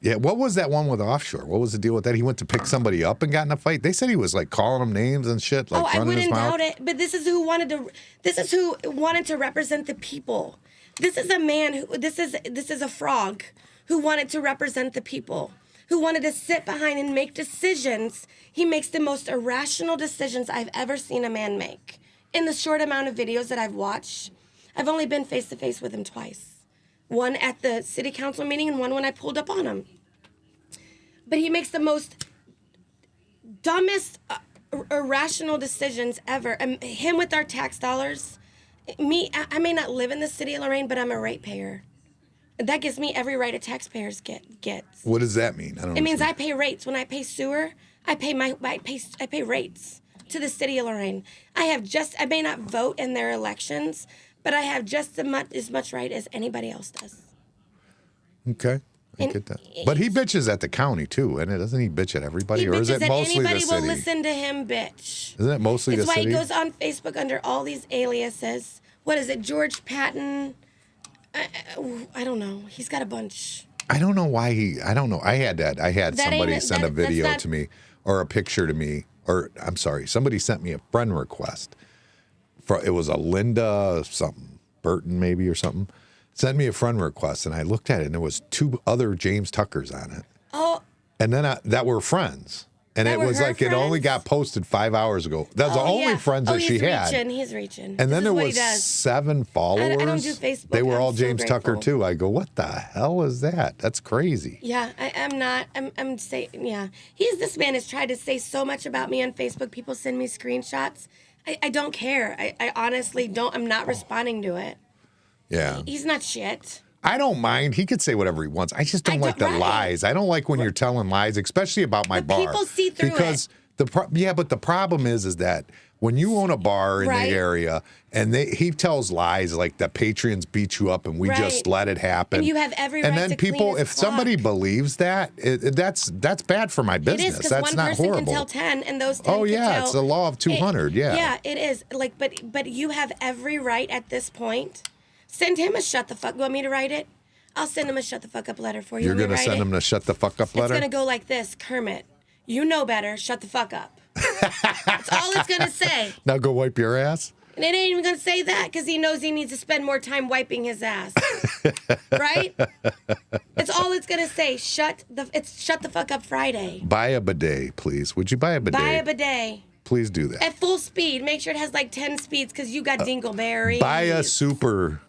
Yeah, what was that one with offshore? What was the deal with that? He went to pick somebody up and got in a fight. They said he was like calling them names and shit, like I running his wouldn't mouth. doubt it. But this is who wanted to represent the people. This is a man who. This is a frog who wanted to represent the people. Who wanted to sit behind and make decisions. He makes the most irrational decisions I've ever seen a man make. In the short amount of videos that I've watched, I've only been face to face with him twice. One at the city council meeting and one when I pulled up on him. But he makes the most dumbest, irrational decisions ever. Him with our tax dollars. Me, I may not live in the city of Lorain, but I'm a ratepayer. That gives me every right a taxpayer gets. What does that mean? I don't know. It means I pay rates. When I pay sewer, I pay rates to the city of Lorain. I may not vote in their elections, but I have just as much right as anybody else does. Okay. I get that. But he bitches at the county too, and doesn't he bitch at everybody, He or is bitches it that mostly the anybody will city? listen to him bitch. Isn't it mostly It's the why city? he goes on Facebook under all these aliases. What is it, George Patton? I don't know. He's got a bunch. I don't know why I don't know. I had somebody ain't- send a that- that's video not- to me or a picture to me, or I'm sorry, somebody sent me a friend request. It was a Linda something, Burton maybe or something. Sent me a friend request, and I looked at it, and there was 2 other James Tuckers on it. Oh, And then that were friends. And That it were was her like it only friends? got posted 5 hours ago. That's the only friends that she had. He's reaching. And then This there is what he was does. 7 followers. I don't do Facebook. They were I'm all so James Tucker grateful. too. I go, what the hell is that? That's crazy. Yeah, I'm not. I'm saying, yeah. This man has tried to say so much about me on Facebook. People send me screenshots. I don't care. I honestly don't. I'm not responding to it. Yeah. He's not shit. I don't mind. He could say whatever he wants. I just don't like the right. lies. I don't like when you're telling lies, especially about my But bar. people see through because but the problem is that when you own a bar in Right. the area and he tells lies like the Patreons beat you up and we just Right. let it happen. And you have every And right then to clean people, his if somebody clock. believes that, that's bad for my It business. is because That's one not person horrible. can tell 10, and those 10 Oh, can yeah, tell. it's the law of 200, yeah. Yeah, it is. Like, but you have every right at this point. Send him a shut the fuck. You want me to write it? I'll send him a shut the fuck up letter for you. You're Want me going to write send it? him the shut the fuck up letter? It's gonna go like this, Kermit. You know better. Shut the fuck up. That's all it's gonna say. Now go wipe your ass? And it ain't even gonna say that because he knows he needs to spend more time wiping his ass. Right? It's all it's gonna say. Shut the fuck up Friday. Buy a bidet, please. Would you buy a bidet? Buy a bidet. Please do that. At full speed. Make sure it has like 10 speeds because you got dingleberries. Buy a super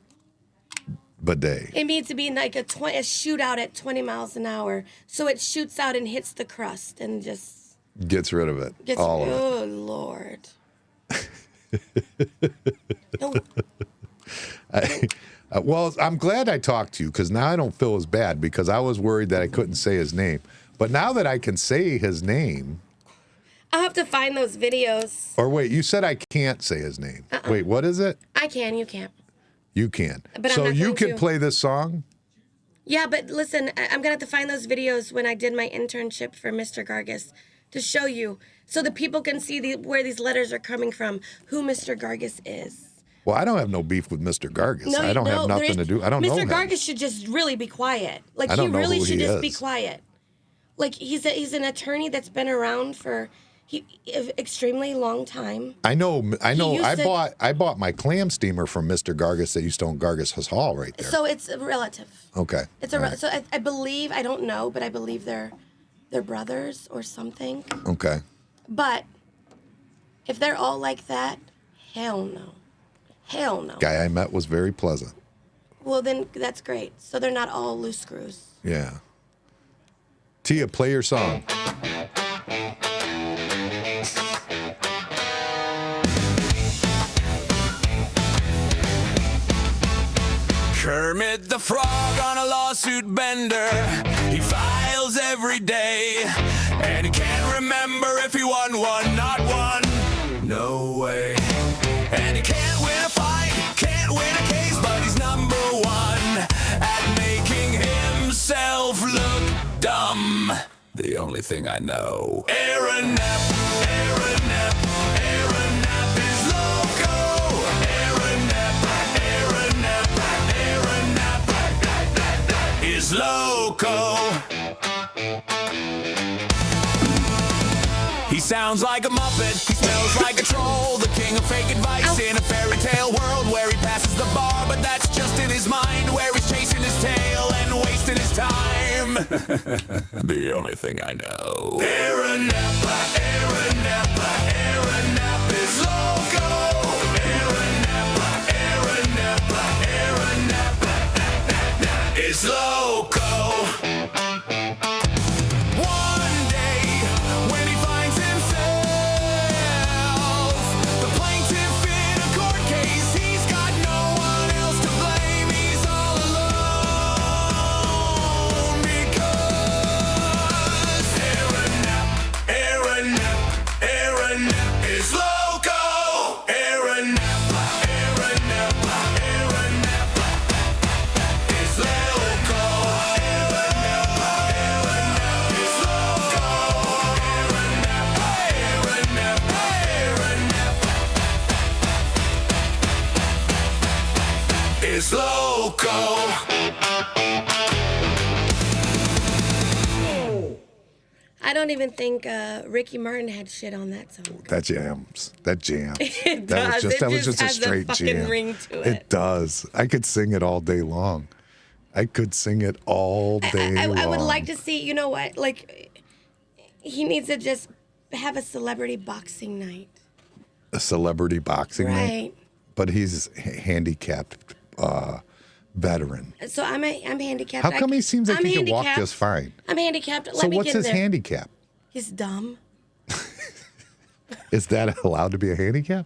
bidet. It needs to be like a shootout at 20 miles an hour. So it shoots out and hits the crust and just Gets rid of it. gets. All of it. Oh, Lord. No. Well, I'm glad I talked to you because now I don't feel as bad because I was worried that I couldn't say his name. But now that I can say his name, I'll have to find those videos. or wait, you said I can't say his name. Wait, what is it? I can, you can't. You can. But I'm So not you going can to. play this song? Yeah, but listen, I'm gonna have to find those videos when I did my internship for Mr. Gargis to show you, so that people can see where these letters are coming from, who Mr. Gargis is. Well, I don't have no beef with Mr. Gargis. I don't have nothing to do. I don't know Mr. him. Gargis should just really be quiet. Like I he don't know really who should he just be is. quiet. Like he's an attorney that's been around for extremely long time. I know. used I bought my clam steamer from Mr. Gargis that used to own Gargis Hall right there. So it's a relative. Okay. It's a so I believe, I don't know, but I believe they're brothers or something. Okay. But if they're all like that, hell no. Hell no. Guy I met was very pleasant. Well, then that's great. So they're not all loose screws. Yeah. Tia, play your song. Kermit the Frog on a lawsuit bender. He files every day, and he can't remember if he won one, not one. No way. And he can't win a fight, can't win a case, but he's number one at making himself look dumb. The only thing I know. Aaron Knapp, Aaron Knapp, Aaron Knapp is loco. Aaron Knapp, Aaron Knapp, Aaron Knapp is loco. He sounds like a Muppet, he smells like a troll, the king of fake advice in a fairy tale world where he passes the bar, but that's just in his mind, where he's chasing his tail and wasting his time. The only thing I know. Aaron Knapp, Aaron Knapp, Aaron Knapp is loco. Aaron Knapp, Aaron Knapp, Aaron Knapp is loco. One day, when he finds himself the plaintiff in a court case, he's got no one else to blame. He's all alone because Aaron Knapp, Aaron Knapp, Aaron Knapp is loco. Aaron Knapp, Aaron Knapp, Aaron Knapp is loco. Aaron Knapp, Aaron Knapp is loco. Aaron Knapp, Aaron Knapp, Aaron Knapp is loco. I don't even think Ricky Martin had shit on that song. That jams. That jams. It That does. was It just just a has a straight fucking jam. ring to it. It does. I could sing it all day long. I could sing it all day long. I would like to see, you know what, like, he needs to just have a celebrity boxing night. A celebrity boxing night? Right. But he's handicapped veteran. So I'm handicapped. How come he seems like I'm he can walk handicapped. just fine? I'm handicapped. Let So me what's get his there. handicap? He's dumb. Is that allowed to be a handicap?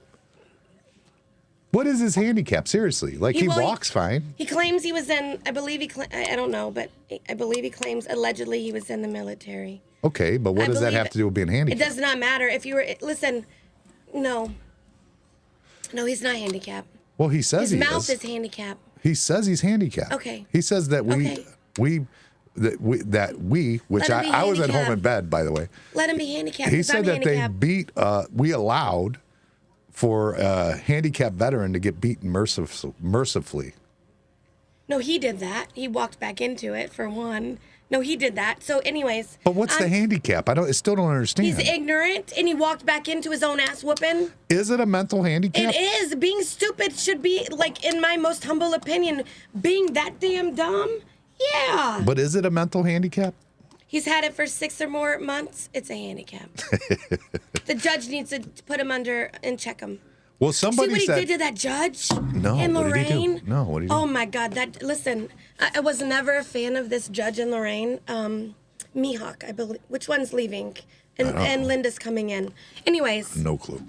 What is his handicap? Seriously, like he Well, walks fine. He claims he was in. I believe I don't know, but I believe he claims allegedly he was in the military. Okay, but what I does that believe have to do with being It handicapped? does not matter if you were. Listen, no, he's not handicapped. Well, he says His he mouth is. is handicapped. He says he's handicapped. Okay. He says that Okay. which Let him be I was at home in handicapped. bed, by the way. Let him be handicapped. He 'cause I'm said that they handicapped. beat. We allowed for a handicapped veteran to get beaten mercifully. No, he did that. He walked back into it for one. No, he did that. So, anyways. But what's the handicap? I still don't understand. He's ignorant, and he walked back into his own ass whooping. Is it a mental handicap? It is. Being stupid should be, like, in my most humble opinion, being that damn dumb. Yeah. But is it a mental handicap? He's had it for 6 or more months. It's a handicap. The judge needs to put him under and check him. Well, See somebody what he said. did to that judge? No, in what did he do? Lorraine? No, what did he do? Oh my God! Listen, I was never a fan of this judge in Lorraine. Mihawk, I believe. Which one's leaving? And Linda's coming in. Anyways, No clue.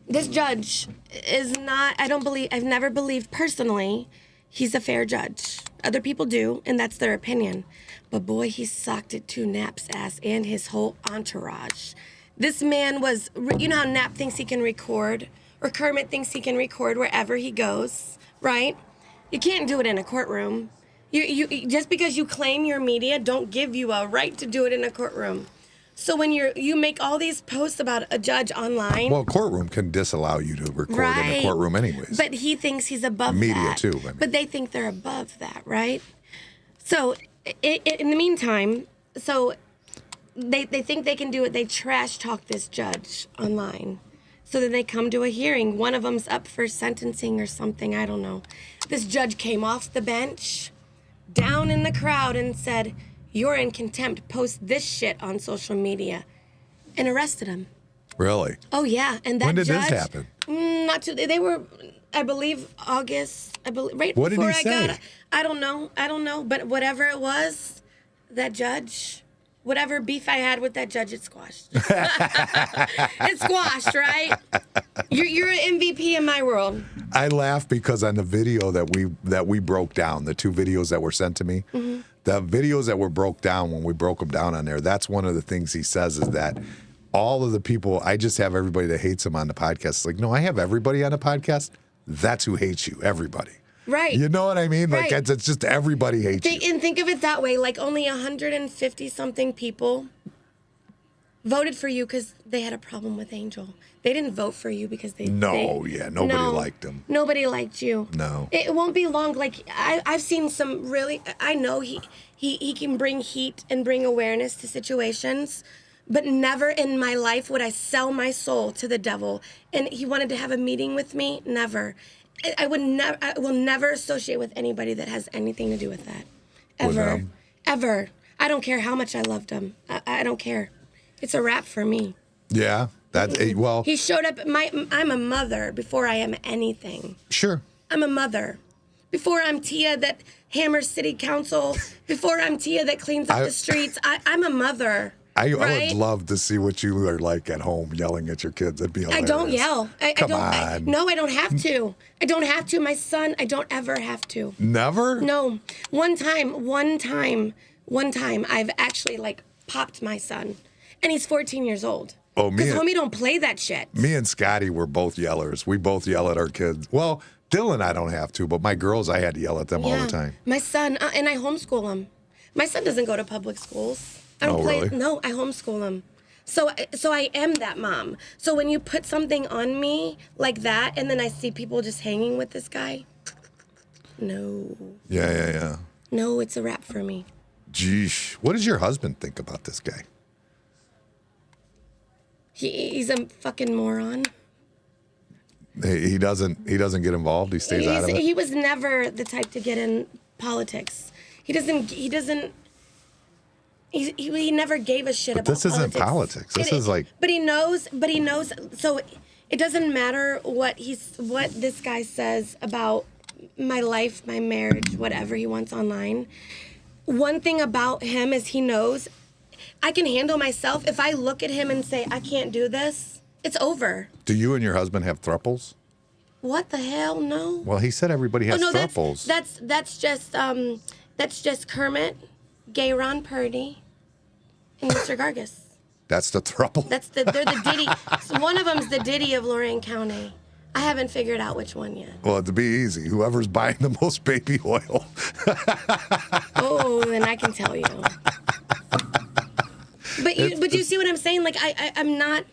this judge is not. I've never believed personally he's a fair judge. Other people do, and that's their opinion. But boy, he socked it to Knapp's ass and his whole entourage. This man was, you know how Knapp thinks he can record, or Kermit thinks he can record wherever he goes, right? You can't do it in a courtroom. You just because you claim you're media, don't give you a right to do it in a courtroom. So when you make all these posts about a judge online, Well, a courtroom can disallow you to record in right? a courtroom anyways. But he thinks he's above Media that. too, I mean. But they think they're above that, right? So in the meantime, so they think they can do it. They trash talk this judge online. So then they come to a hearing. One of them's up for sentencing or something. I don't know. This judge came off the bench, down in the crowd, and said, "You're in contempt. Post this shit on social media," and arrested him. Really? Oh yeah, and that When did judge, this happen? Not too. They were, I believe, August. I believe right What did before he I say? got. I don't know. But whatever it was, that judge, whatever beef I had with that judge, it squashed. It's squashed, right? You're an MVP in my world. I laugh because on the video that we broke down, the 2 videos that were sent to me, Mm-hmm. the videos that were broke down when we broke them down on there, that's one of the things he says is that all of the people, I just have everybody that hates him on the podcast. It's like, no, I have everybody on the podcast. That's who hates you, everybody. Right. You know what I mean? Like, Right. it's just everybody hates you. And think of it that way. Like only 150 something people voted for you because they had a problem with Angel. They didn't vote for you because Nobody No, liked him. Nobody liked you. No. It won't be long. Like I've seen some really. I know he can bring heat and bring awareness to situations, but never in my life would I sell my soul to the devil. And he wanted to have a meeting with me. Never. I would never. I will never associate with anybody that has anything to do with that. With Ever. him? Ever. I don't care how much I loved him. I don't care. It's a wrap for me. Yeah. That's well, He showed up. I'm a mother before I am anything. sure. I'm a mother. Before I'm Tia that hammers city council. Before I'm Tia that cleans up the streets. I'm a mother. I right? would love to see what you are like at home yelling at your kids. It'd be hilarious. I don't yell. Come I on. no, I don't have to. I don't have to. My son, I don't ever have to. Never? No. One time, I've actually like popped my son. And he's 14 years old. Oh, me Because and- homie don't play that shit. Me and Scotty were both yellers. We both yell at our kids. Well, Dylan, I don't have to, but my girls, I had to yell at them all the time. My son, and I homeschool him. My son doesn't go to public schools. I don't Oh, play. really? No, I homeschool him. So I am that mom. So when you put something on me like that, and then I see people just hanging with this guy, no, Yeah. no, it's a wrap for me. Geesh. What does your husband think about this guy? He's a fucking moron. He doesn't get involved. He stays out of it. He was never the type to get in politics. He doesn't. He never gave a shit about this isn't politics. This is like. But he knows. So it doesn't matter what this guy says about my life, my marriage, whatever he wants online. One thing about him is he knows I can handle myself. If I look at him and say I can't do this, it's over. Do you and your husband have thruples? What the hell? No. Well, he said everybody has thruples. That's just Kermit, Gay Ron Purdy, and Mr. Gargis. That's the thruple. They're the Diddy. So one of them's the Diddy of Lorain County. I haven't figured out which one yet. Well, to be easy, whoever's buying the most baby oil. Oh, then I can tell you. But you see what I'm saying? Like I'm not.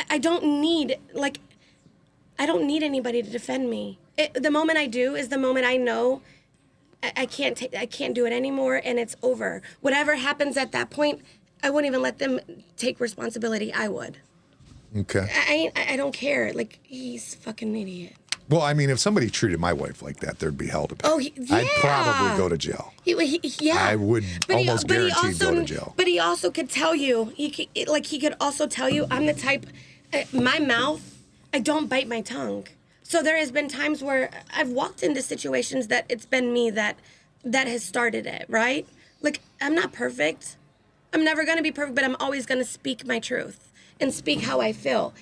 I don't need anybody to defend me. The moment I do is the moment I know I can't do it anymore, and it's over. Whatever happens at that point, I wouldn't even let them take responsibility. I would. Okay. I don't care. Like, he's a fucking idiot. Well, I mean, if somebody treated my wife like that, there'd be hell to pay. Oh, yeah. I'd probably go to jail. Yeah. I would almost guaranteed go to jail. But he also could tell you, he could also tell you, I'm the type, my mouth, I don't bite my tongue. So there has been times where I've walked into situations that it's been me that has started it, right? Like, I'm not perfect. I'm never going to be perfect, but I'm always going to speak my truth and speak how I feel.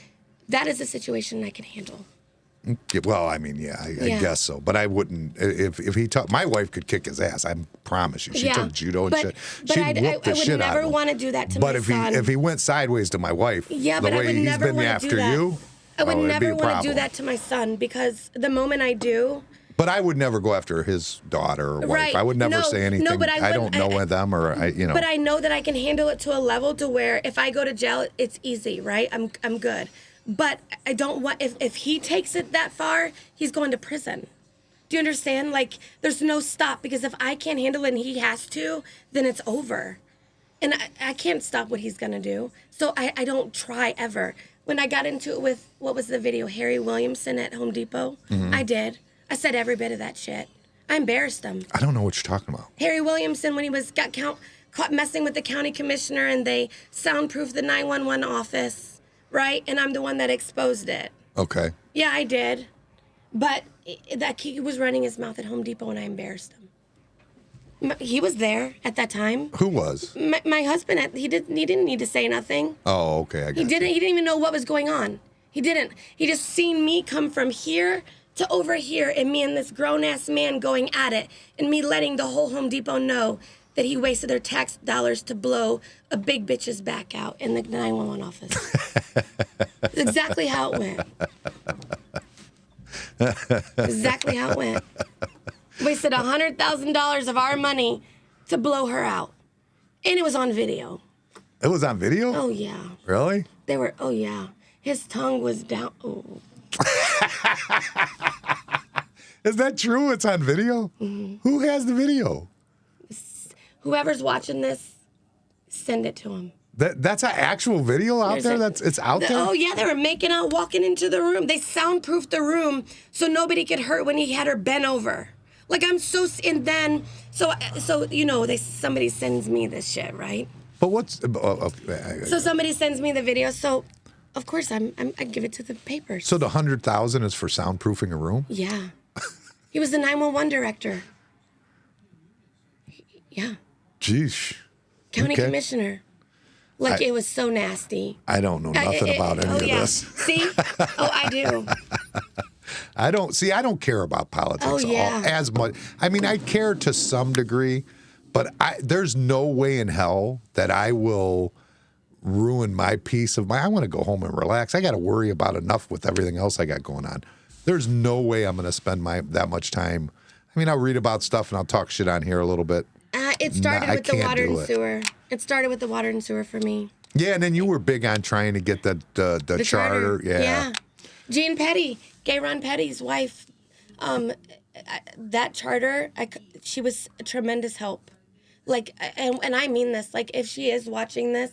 That is a situation I can handle. Well, I mean, yeah, I guess so. But I wouldn't, if he taught, my wife could kick his ass, I promise you. She took judo and shit. She'd whoop the shit out of him. I would never want to do that to my son. But if he went sideways to my wife, yeah, the but way he's been after you, I would it'd be never a want to do problem. that to my son, because the moment I do... But I would never go after his daughter or wife. Right. I would never say anything. No, but I don't know them or, But I know that I can handle it to a level to where if I go to jail, it's easy, right? I'm good. But I don't want, if he takes it that far, he's going to prison. Do you understand? Like, there's no stop, because if I can't handle it and he has to, then it's over. And I can't stop what he's going to do. So I don't try ever. When I got into it with, what was the video, Harry Williamson at Home Depot, I did. I said every bit of that shit. I embarrassed him. I don't know what you're talking about. Harry Williamson, when he got caught messing with the county commissioner, and they soundproofed the 911 office, right? And I'm the one that exposed it. Okay. Yeah, I did. But he was running his mouth at Home Depot, and I embarrassed him. He was there at that time. Who was? My husband. He didn't need to say nothing. Oh, okay. He didn't even know what was going on. He didn't. He just seen me come from here to over here, and me and this grown-ass man going at it, and me letting the whole Home Depot know that he wasted their tax dollars to blow a big bitch's back out in the 911 office. That's exactly how it went. Exactly how it went. Wasted $100,000 of our money to blow her out. And it was on video. It was on video? Oh, yeah. Really? Oh, yeah. His tongue was down. Oh. Is that true? It's on video? Mm-hmm. Who has the video? Whoever's watching this, send it to him. That's an actual video out there? It's out there? Oh, yeah. They were making out, walking into the room. They soundproofed the room so nobody could hurt when he had her bent over. Like, I'm so... And then... So somebody sends me this shit, right? But what's... So somebody sends me the video, so... Of course, I give it to the papers. So the $100,000 is for soundproofing a room? Yeah. He was the 911 director. Yeah. Jeez. County commissioner. Like, it was so nasty. I don't know nothing about any of this. See? Oh, I do. I don't care about politics as much. I mean, I care to some degree, but there's no way in hell that I will ruin my peace of mind. I want to go home and relax. I got to worry about enough with everything else I got going on. There's no way I'm going to spend that much time. I mean, I'll read about stuff and I'll talk shit on here a little bit. It started with the water and sewer. It started with the water and sewer for me. Yeah, and then you were big on trying to get the charter. Yeah. Jean Petty, Gay Ron Petty's wife, that charter, she was a tremendous help. Like, and I mean this, like, if she is watching this,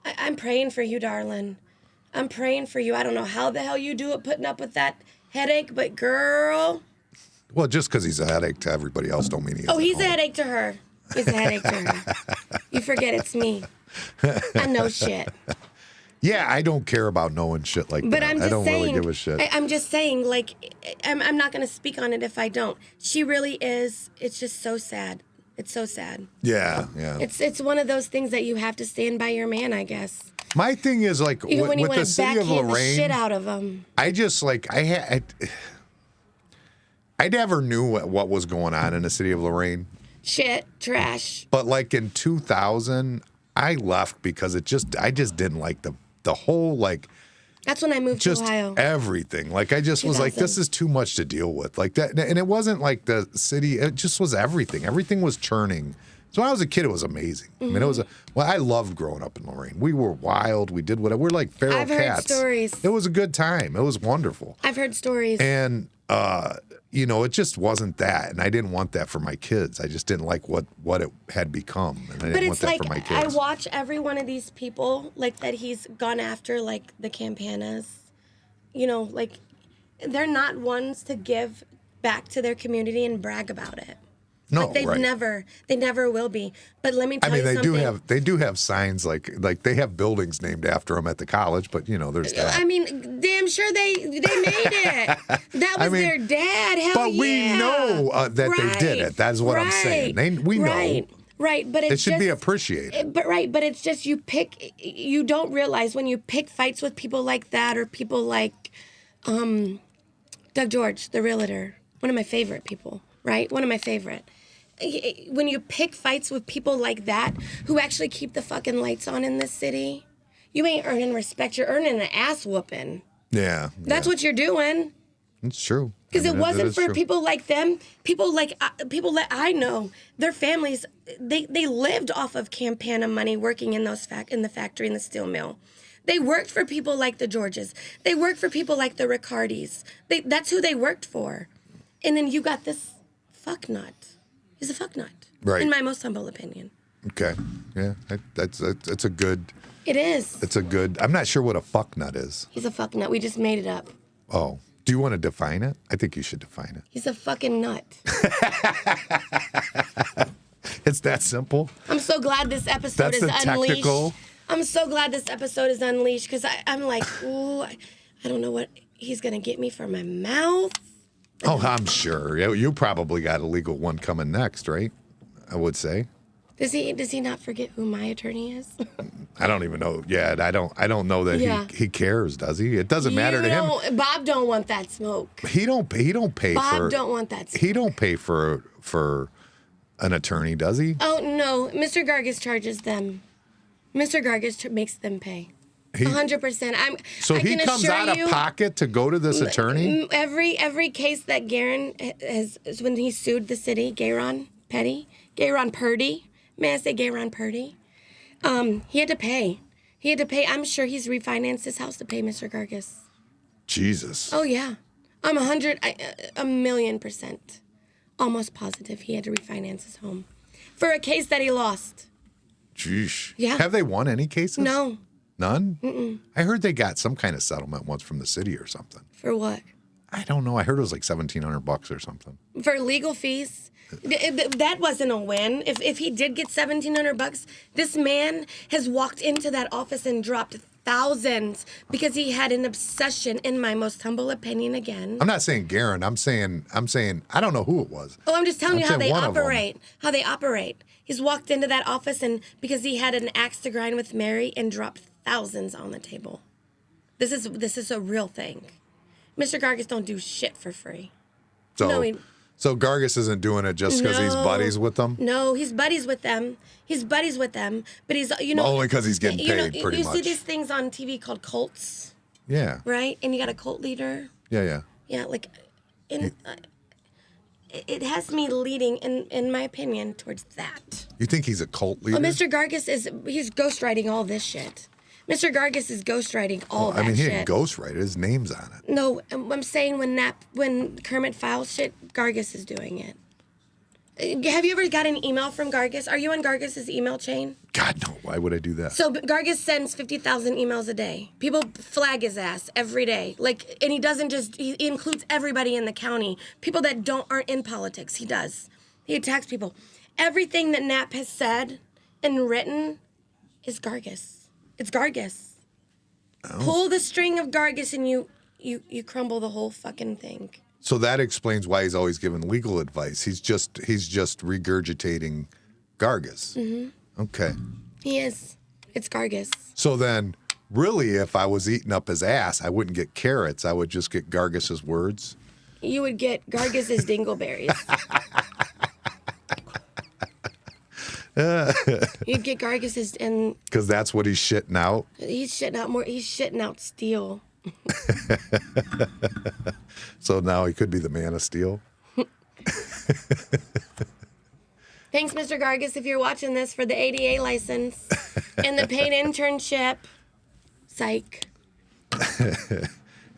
I'm praying for you, darling. I'm praying for you. I don't know how the hell you do it, putting up with that headache, but girl. Well, just because he's a headache to everybody else don't mean he is. Oh, he's a headache to her. It's a headache to her. You forget it's me. I know shit. Yeah, I don't care about knowing shit like But that. I'm I just don't saying. really give a shit. I'm just saying, like, I'm not going to speak on it if I don't. She really is. It's just so sad. It's so sad. Yeah. It's one of those things that you have to stand by your man, I guess. My thing is like Even when you with want the to city of backhand the shit Lorraine, out of them. I just like I never knew what was going on in the city of Lorraine. Shit, trash. But like in 2000, I left because I just didn't like the whole like That's when I moved just to Ohio. everything. Like I just was like, 2000. this is too much to deal with. Like that, and it wasn't like the city. It just was everything. Everything was churning. So when I was a kid, it was amazing. I mean, it was I loved growing up in Lorraine. We were wild. We did whatever. We're like feral I've heard cats. stories. It was a good time. It was wonderful. I've heard stories. And you know, it just wasn't that, and I didn't want that for my kids. I just didn't like what it had become, and I But didn't want it's that like for my I kids. watch every one of these people like that he's gone after, like the Campanas. You know, like they're not ones to give back to their community and brag about it. No, Like they never will be. But let me tell I mean, you something. they do have signs like they have buildings named after them at the college, but you know, there's that. I mean, damn sure they made it. That was I mean, their dad. Hell but we yeah. know that they did it. That's what I'm saying. We know. Right, but it's It should just, be appreciated. But it's just you don't realize when you pick fights with people like that or people like Doug George, the realtor, one of my favorite people, right? One of my favorite. When you pick fights with people like that who actually keep the fucking lights on in this city, you ain't earning respect. You're earning an ass whooping. Yeah. That's what you're doing. It's true. Because I mean, it wasn't is for true. people like them, people that I know, their families, they lived off of Campana money working in in the factory, in the steel mill. They worked for people like the Georges. They worked for people like the Ricardis. That's who they worked for. And then you got this fucknut. He's a fucknut. Right. In my most humble opinion. Okay. Yeah. It's a good. It is. It's a good. I'm not sure what a fuck nut is. He's a fucknut. We just made it up. Oh. Do you want to define it? I think you should define it. He's a fucking nut. It's that simple. I'm so glad this episode That's is the unleashed. technical. I'm so glad this episode is unleashed because I'm like, ooh, I don't know what he's gonna get me for my mouth. Oh, I'm sure. You probably got a legal one coming next, right? I would say. Does he not forget who my attorney is? I don't even know. Yeah, I don't know that Yeah. he cares, does he? It doesn't matter to him. Bob don't want that smoke. He don't pay Bob for. don't want that smoke. He don't pay for an attorney, does he? Oh no, Mr. Gargis charges them. Mr. Gargis makes them pay. 100%. So I he can comes assure out you, of pocket to go to this attorney? Every case that Garen has, when he sued the city, Gayron Purdy. May I say Gayron Purdy? He had to pay. I'm sure he's refinanced his house to pay Mr. Gargis. Jesus. Oh yeah, I'm 1,000,000% almost positive he had to refinance his home for a case that he lost. Jeez. Yeah. Have they won any cases? No. None? Mm-mm. I heard they got some kind of settlement once from the city or something. For what? I don't know. I heard it was like $1,700 or something. For legal fees. That wasn't a win. If he did get $1,700, this man has walked into that office and dropped thousands because he had an obsession, in my most humble opinion, again. I'm not saying Garen. I'm saying I don't know who it was. Oh, I'm just telling you how saying they one of them. operate. How they operate. He's walked into that office and because he had an axe to grind with Mary and dropped thousands on the table. This is a real thing. Mr. Gargis don't do shit for free. So, No, so Gargis isn't doing it just because he's buddies with them? No, he's buddies with them. But he's, Only because he's getting paid, pretty you much. see these things on TV called cults, Yeah. right? And you got a cult leader. Yeah. Yeah, like, it has me leading, in my opinion, towards that. You think he's a cult leader? Oh, Mr. Gargis he's ghostwriting all this shit. Mr. Gargis is ghostwriting all that I mean, he shit. didn't ghostwrite it. His name's on it. No, I'm saying when Kermit files shit, Gargis is doing it. Have you ever got an email from Gargis? Are you on Gargis's email chain? God, no. Why would I do that? So Gargis sends 50,000 emails a day. People flag his ass every day. And he doesn't he includes everybody in the county. People that aren't in politics, he does. He attacks people. everything that Knapp has said and written is Gargus. It's Gargus. Pull the string of Gargus and you crumble the whole fucking thing. So that explains why he's always giving legal advice. He's just regurgitating Gargus. Mm-hmm. Okay. He is. It's Gargus. So then, really, if I was eating up his ass, I wouldn't get carrots. I would just get Gargus's words. You would get Gargus's dingleberries. You'd get Gargus's, and because that's what he's shitting out. he's shitting out more. He's shitting out steel. So now he could be the Man of Steel. Thanks, Mr. Gargus, if you're watching this, for the ADA license and the paid internship. Psych.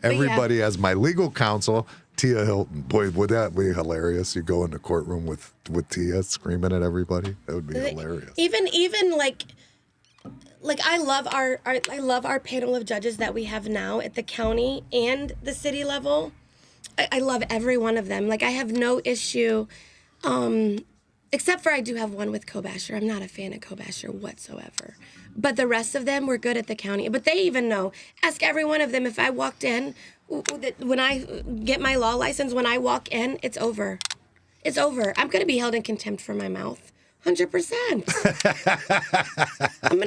Everybody as my legal counsel, Tia Hilton. Boy, would that be hilarious? You go in the courtroom with Tia screaming at everybody. That would be hilarious. Even like I love our panel of judges that we have now at the county and the city level. I love every one of them. Like, I have no issue, except for I do have one with Kobasher. I'm not a fan of Kobasher whatsoever. But the rest of them were good at the county. But they even know. Ask every one of them if I walked in, when I get my law license, when I walk in, it's over. It's over. I'm going to be held in contempt for my mouth. 100%. I'm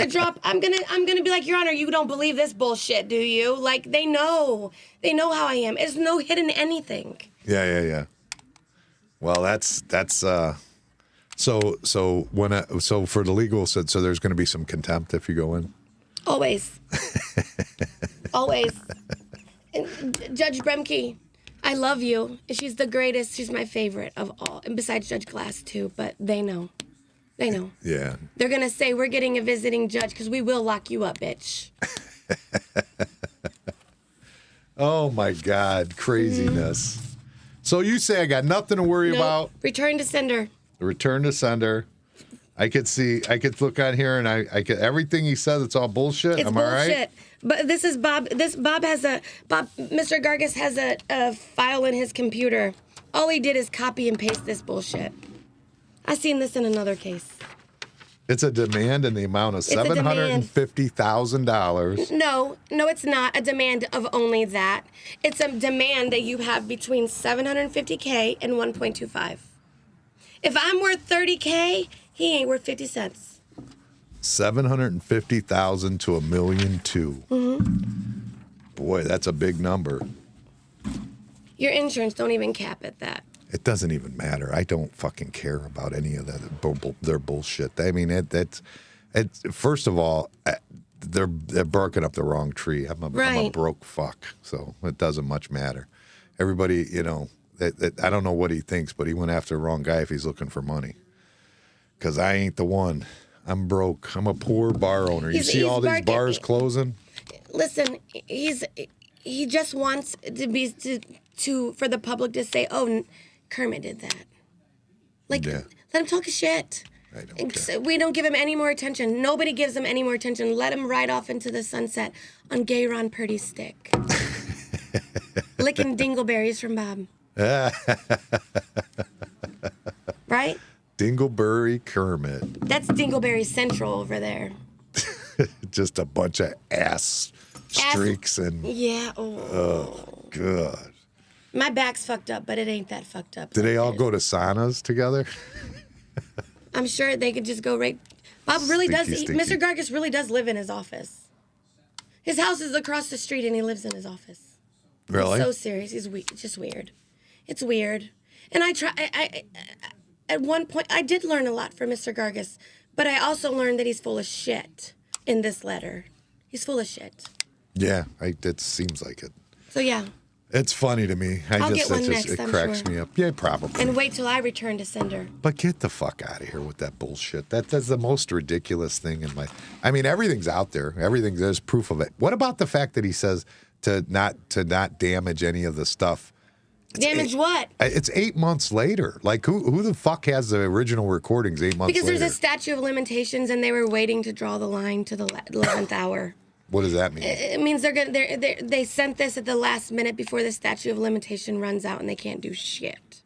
gonna be like, Your Honor, you don't believe this bullshit, do you? Like, they know how I am. There's no hidden anything. Yeah. Well, that's so for the legal, so there's going to be some contempt if you go in. Always. Always. And Judge Bremke, I love you. She's the greatest. She's my favorite of all. And besides Judge Glass, too. But they know. They know. Yeah. They're going to say, we're getting a visiting judge because we will lock you up, bitch. Oh, my God. Craziness. Mm-hmm. So you say I got nothing to worry about. Return to sender. Return to sender. I could look on here and I could, everything he says, it's all bullshit. It's Am bullshit. I right? But this is Bob. Mr. Gargus has a file in his computer. All he did is copy and paste this bullshit. I seen this in another case. It's a demand in the amount of $750,000. No, it's not a demand of only that. It's a demand that you have between $750K and 1.25. If I'm worth $30K, he ain't worth 50 cents. $750,000 to $1.2 million. Mm-hmm. Boy, that's a big number. Your insurance don't even cap at that. It doesn't even matter. I don't fucking care about any of that. Their bullshit. I mean, it's first of all, they're barking up the wrong tree. I'm a broke fuck, so it doesn't much matter. Everybody, I don't know what he thinks, but he went after the wrong guy if he's looking for money. Because I ain't the one. I'm broke. I'm a poor bar owner. You see all these bars closing? Listen, he just wants to for the public to say, oh, Kermit did that. Like, let him talk his shit. I don't care. We don't give him any more attention. Nobody gives him any more attention. Let him ride off into the sunset on Gay Ron Purdy's stick. Licking dingleberries from Bob. Right? Dingleberry Kermit. That's Dingleberry Central over there. Just a bunch of ass streaks and... Yeah. Oh, God. My back's fucked up, but it ain't that fucked up. Do they all go to saunas together? I'm sure they could just go right... Bob really Stinky. Mr. Gargus really does live in his office. His house is across the street and he lives in his office. Really? He's so serious. He's weird. It's just weird. It's weird. And at one point, I did learn a lot from Mr. Gargus, but I also learned that he's full of shit in this letter. He's full of shit. Yeah, it seems like it. So, yeah. It's funny to me. It cracks me up. Yeah, probably. And wait till I return to sender. But get the fuck out of here with that bullshit. That's the most ridiculous thing in my... I mean, everything's out there. There's proof of it. What about the fact that he says to not damage any of the stuff? Damage what? It's 8 months later. Like, who the fuck has the original recordings 8 months later? Because there's a statute of limitations and they were waiting to draw the line to the 11th hour. What does that mean? It means they sent this at the last minute before the statute of limitation runs out and they can't do shit.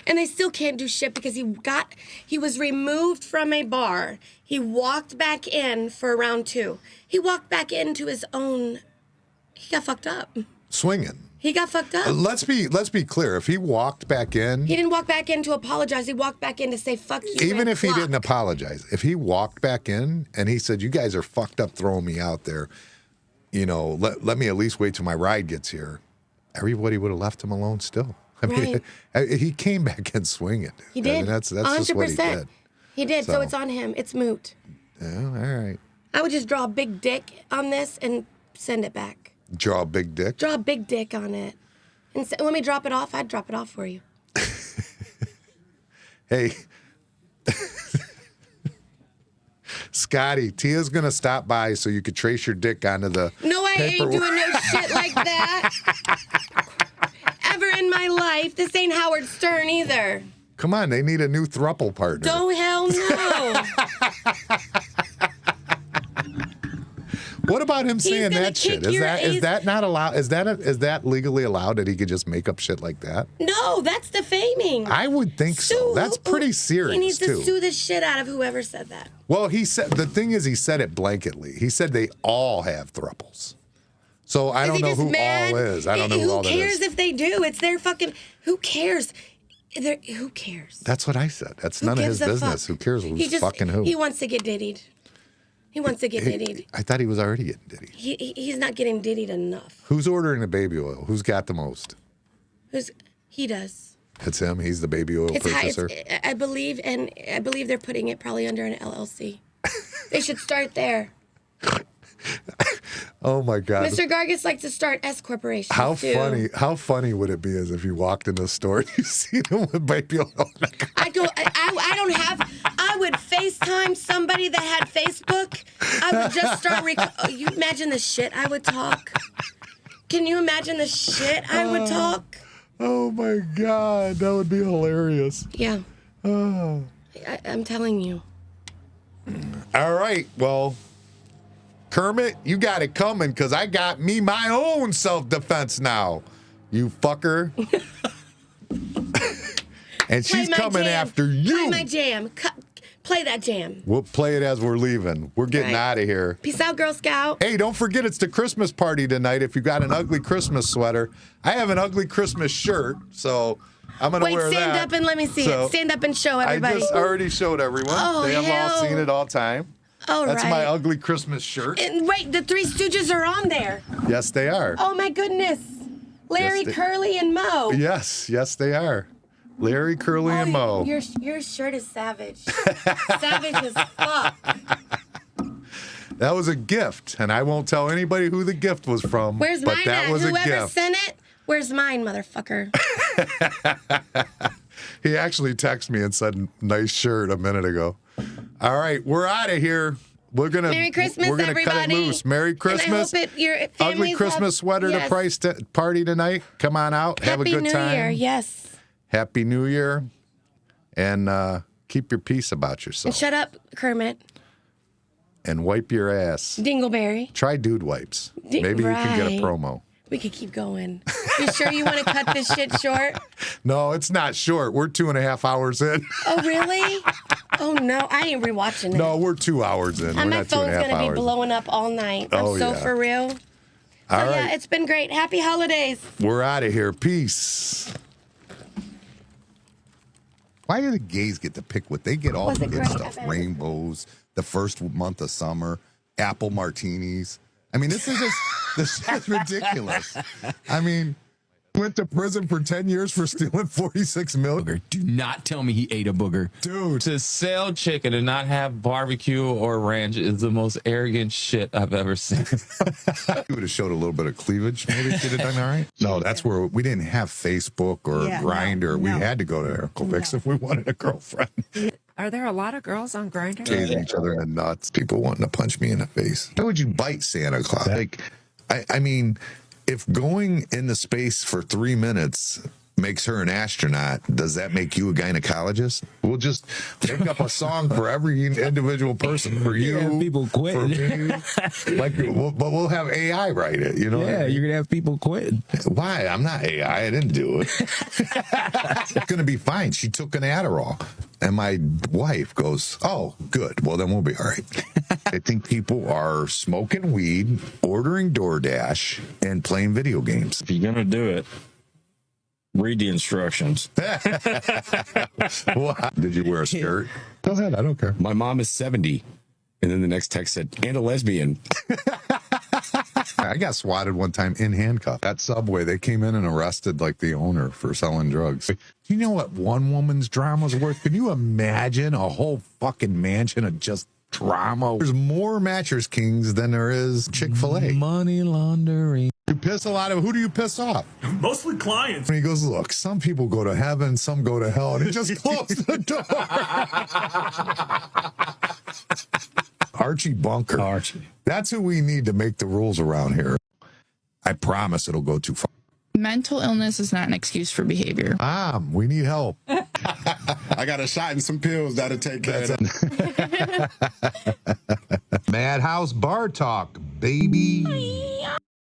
And they still can't do shit because he was removed from a bar. He walked back in for round 2. He walked back into his own. He got fucked up. Swinging. He got fucked up. Let's be clear. If he walked back in, He didn't walk back in to apologize. He walked back in to say fuck you. even and if he clock. didn't apologize, if he walked back in and he said, "You guys are fucked up throwing me out there, let me at least wait till my ride gets here," everybody would have left him alone still. I mean, he came back in swinging. He did. I mean, that's just what he did. He did. So So. it's on him. It's moot. Yeah, all right. I would just draw a big dick on this and send it back. Draw a big dick. Draw a big dick on it. And let me drop it off. I'd drop it off for you. Hey, Scotty, Tia's gonna stop by so you could trace your dick onto the. No, I ain't paperwork. doing no shit like that. Ever in my life. This ain't Howard Stern either. Come on, they need a new throuple partner. Oh, hell no. What about him saying gonna that shit? kick your Is ace- that not allowed? Is that legally allowed that he could just make up shit like that? No, that's defaming. I would think so. Sue That's pretty serious He needs too. to sue the shit out of whoever said that. Well, he said the thing is he said it blanketly. He said they all have thruples. So I Is don't he know just who mad? all is. I don't know who all Who that cares is. if they do? It's their fucking. Who cares? Who cares? That's what I said. That's Who none of his gives a business. fuck? Who cares who's fucking who? He wants to get diddied. He wants to get diddied. I thought he was already getting diddy. He's not getting diddied enough. Who's ordering the baby oil? Who's got the most? He does. It's him. He's the baby oil It's high. purchaser. I believe they're putting it probably under an LLC. They should start there. Oh my God. Mr. Gargis likes to start S corporations. How too. funny would it be as if you walked in the store and you see them with baby oil in the car? I don't have. I would FaceTime somebody that had Facebook. I would just start. You imagine the shit I would talk. Can you imagine the shit I would talk? Oh my God, that would be hilarious. Yeah. Oh. I'm telling you. All right, well, Kermit, you got it coming because I got me my own self-defense now, you fucker. And she's Play my coming jam. after you. Play my jam. Play that jam. We'll play it as we're leaving. We're getting Right. out of here. Peace out, Girl Scout. Hey, don't forget it's the Christmas party tonight. If you got an ugly Christmas sweater, I have an ugly Christmas shirt, so I'm gonna Wait, wear that. stand up and let me see So, it. Stand up and show everybody. I just already showed everyone. Oh, they have all hell. seen it all time. All That's right. my ugly Christmas shirt. And wait, the Three Stooges are on there. Yes, they are. Oh my goodness. Larry, Yes, they- Curly, and Mo. Yes, they are. Larry, Curly, and Mo. Your shirt is savage. Savage as fuck. That was a gift, and I won't tell anybody who the gift was from. Where's but mine that at? was a Whoever gift. sent it, where's mine, motherfucker? He actually texted me and said, "Nice shirt" a minute ago. All right, we're out of here. We're gonna Merry Christmas, We're gonna everybody. cut it loose. Merry Christmas. And I hope your Ugly families Christmas have, sweater yes. to price party tonight. Come on out. Have Happy a good New time. Year, yes. Happy New Year, and keep your peace about And yourself. shut up, Kermit. And wipe your ass. Dingleberry. Try Dude Wipes. Maybe you can get a Right. promo. We could keep going. You sure you want to cut this shit short? No, it's not short. We're 2.5 hours in. Oh, really? Oh, no. I ain't rewatching it. No, we're 2 hours in. And We're my not phone's 2.5 going to be hours. blowing up all night. Oh, I'm so yeah. for real. So, All yeah, right. it's been great. Happy holidays. We're out of here. Peace. Why do the gays get to pick what they get? All Was the it good great? stuff: I bet. rainbows, the first month of summer, apple martinis. I mean, this is ridiculous. I mean, went to prison for 10 years for stealing 46 million. Do not tell me he ate a booger. Dude, To sell chicken and not have barbecue or ranch is the most arrogant shit I've ever seen. you would have showed a little bit of cleavage. Maybe she'd have done all right. No, that's where we didn't have Facebook or Grindr. We had to go to Uncle Vic's if we wanted a girlfriend. Are there a lot of girls on Grindr? Tasing each other in the nuts. People wanting to punch me in the face. Why would you bite Santa Claus? Like, I mean, if going in the space for 3 minutes makes her an astronaut, does that make you a gynecologist? We'll just make up a song for every individual person. For you, have people quit. For me, but we'll have AI write it. You know? Yeah, what I mean? you're gonna have people quitting. Why? I'm not AI. I didn't do it. It's gonna be fine. She took an Adderall, and my wife goes, "Oh, good. Well, then we'll be all right." I think people are smoking weed, ordering DoorDash, and playing video games. If you're gonna do it, read the instructions. What? Did you wear a skirt? Go ahead. I don't care. My mom is 70. And then the next text said, and a lesbian. I got swatted one time in handcuffs at Subway. They came in and arrested like the owner for selling drugs. You know what one woman's drama's worth? Can you imagine a whole fucking mansion of just drama? There's more Mattress Kings than there is Chick-fil-A. Money laundering. You piss a lot of, who do you piss off? Mostly clients. And he goes, look, some people go to heaven, some go to hell. And he just closed the door. Archie Bunker. Archie. That's who we need to make the rules around here. I promise it'll go too far. Mental illness is not an excuse for behavior. We need help. I got a shot and some pills that'll take care of that. Madhouse Bar Talk, baby.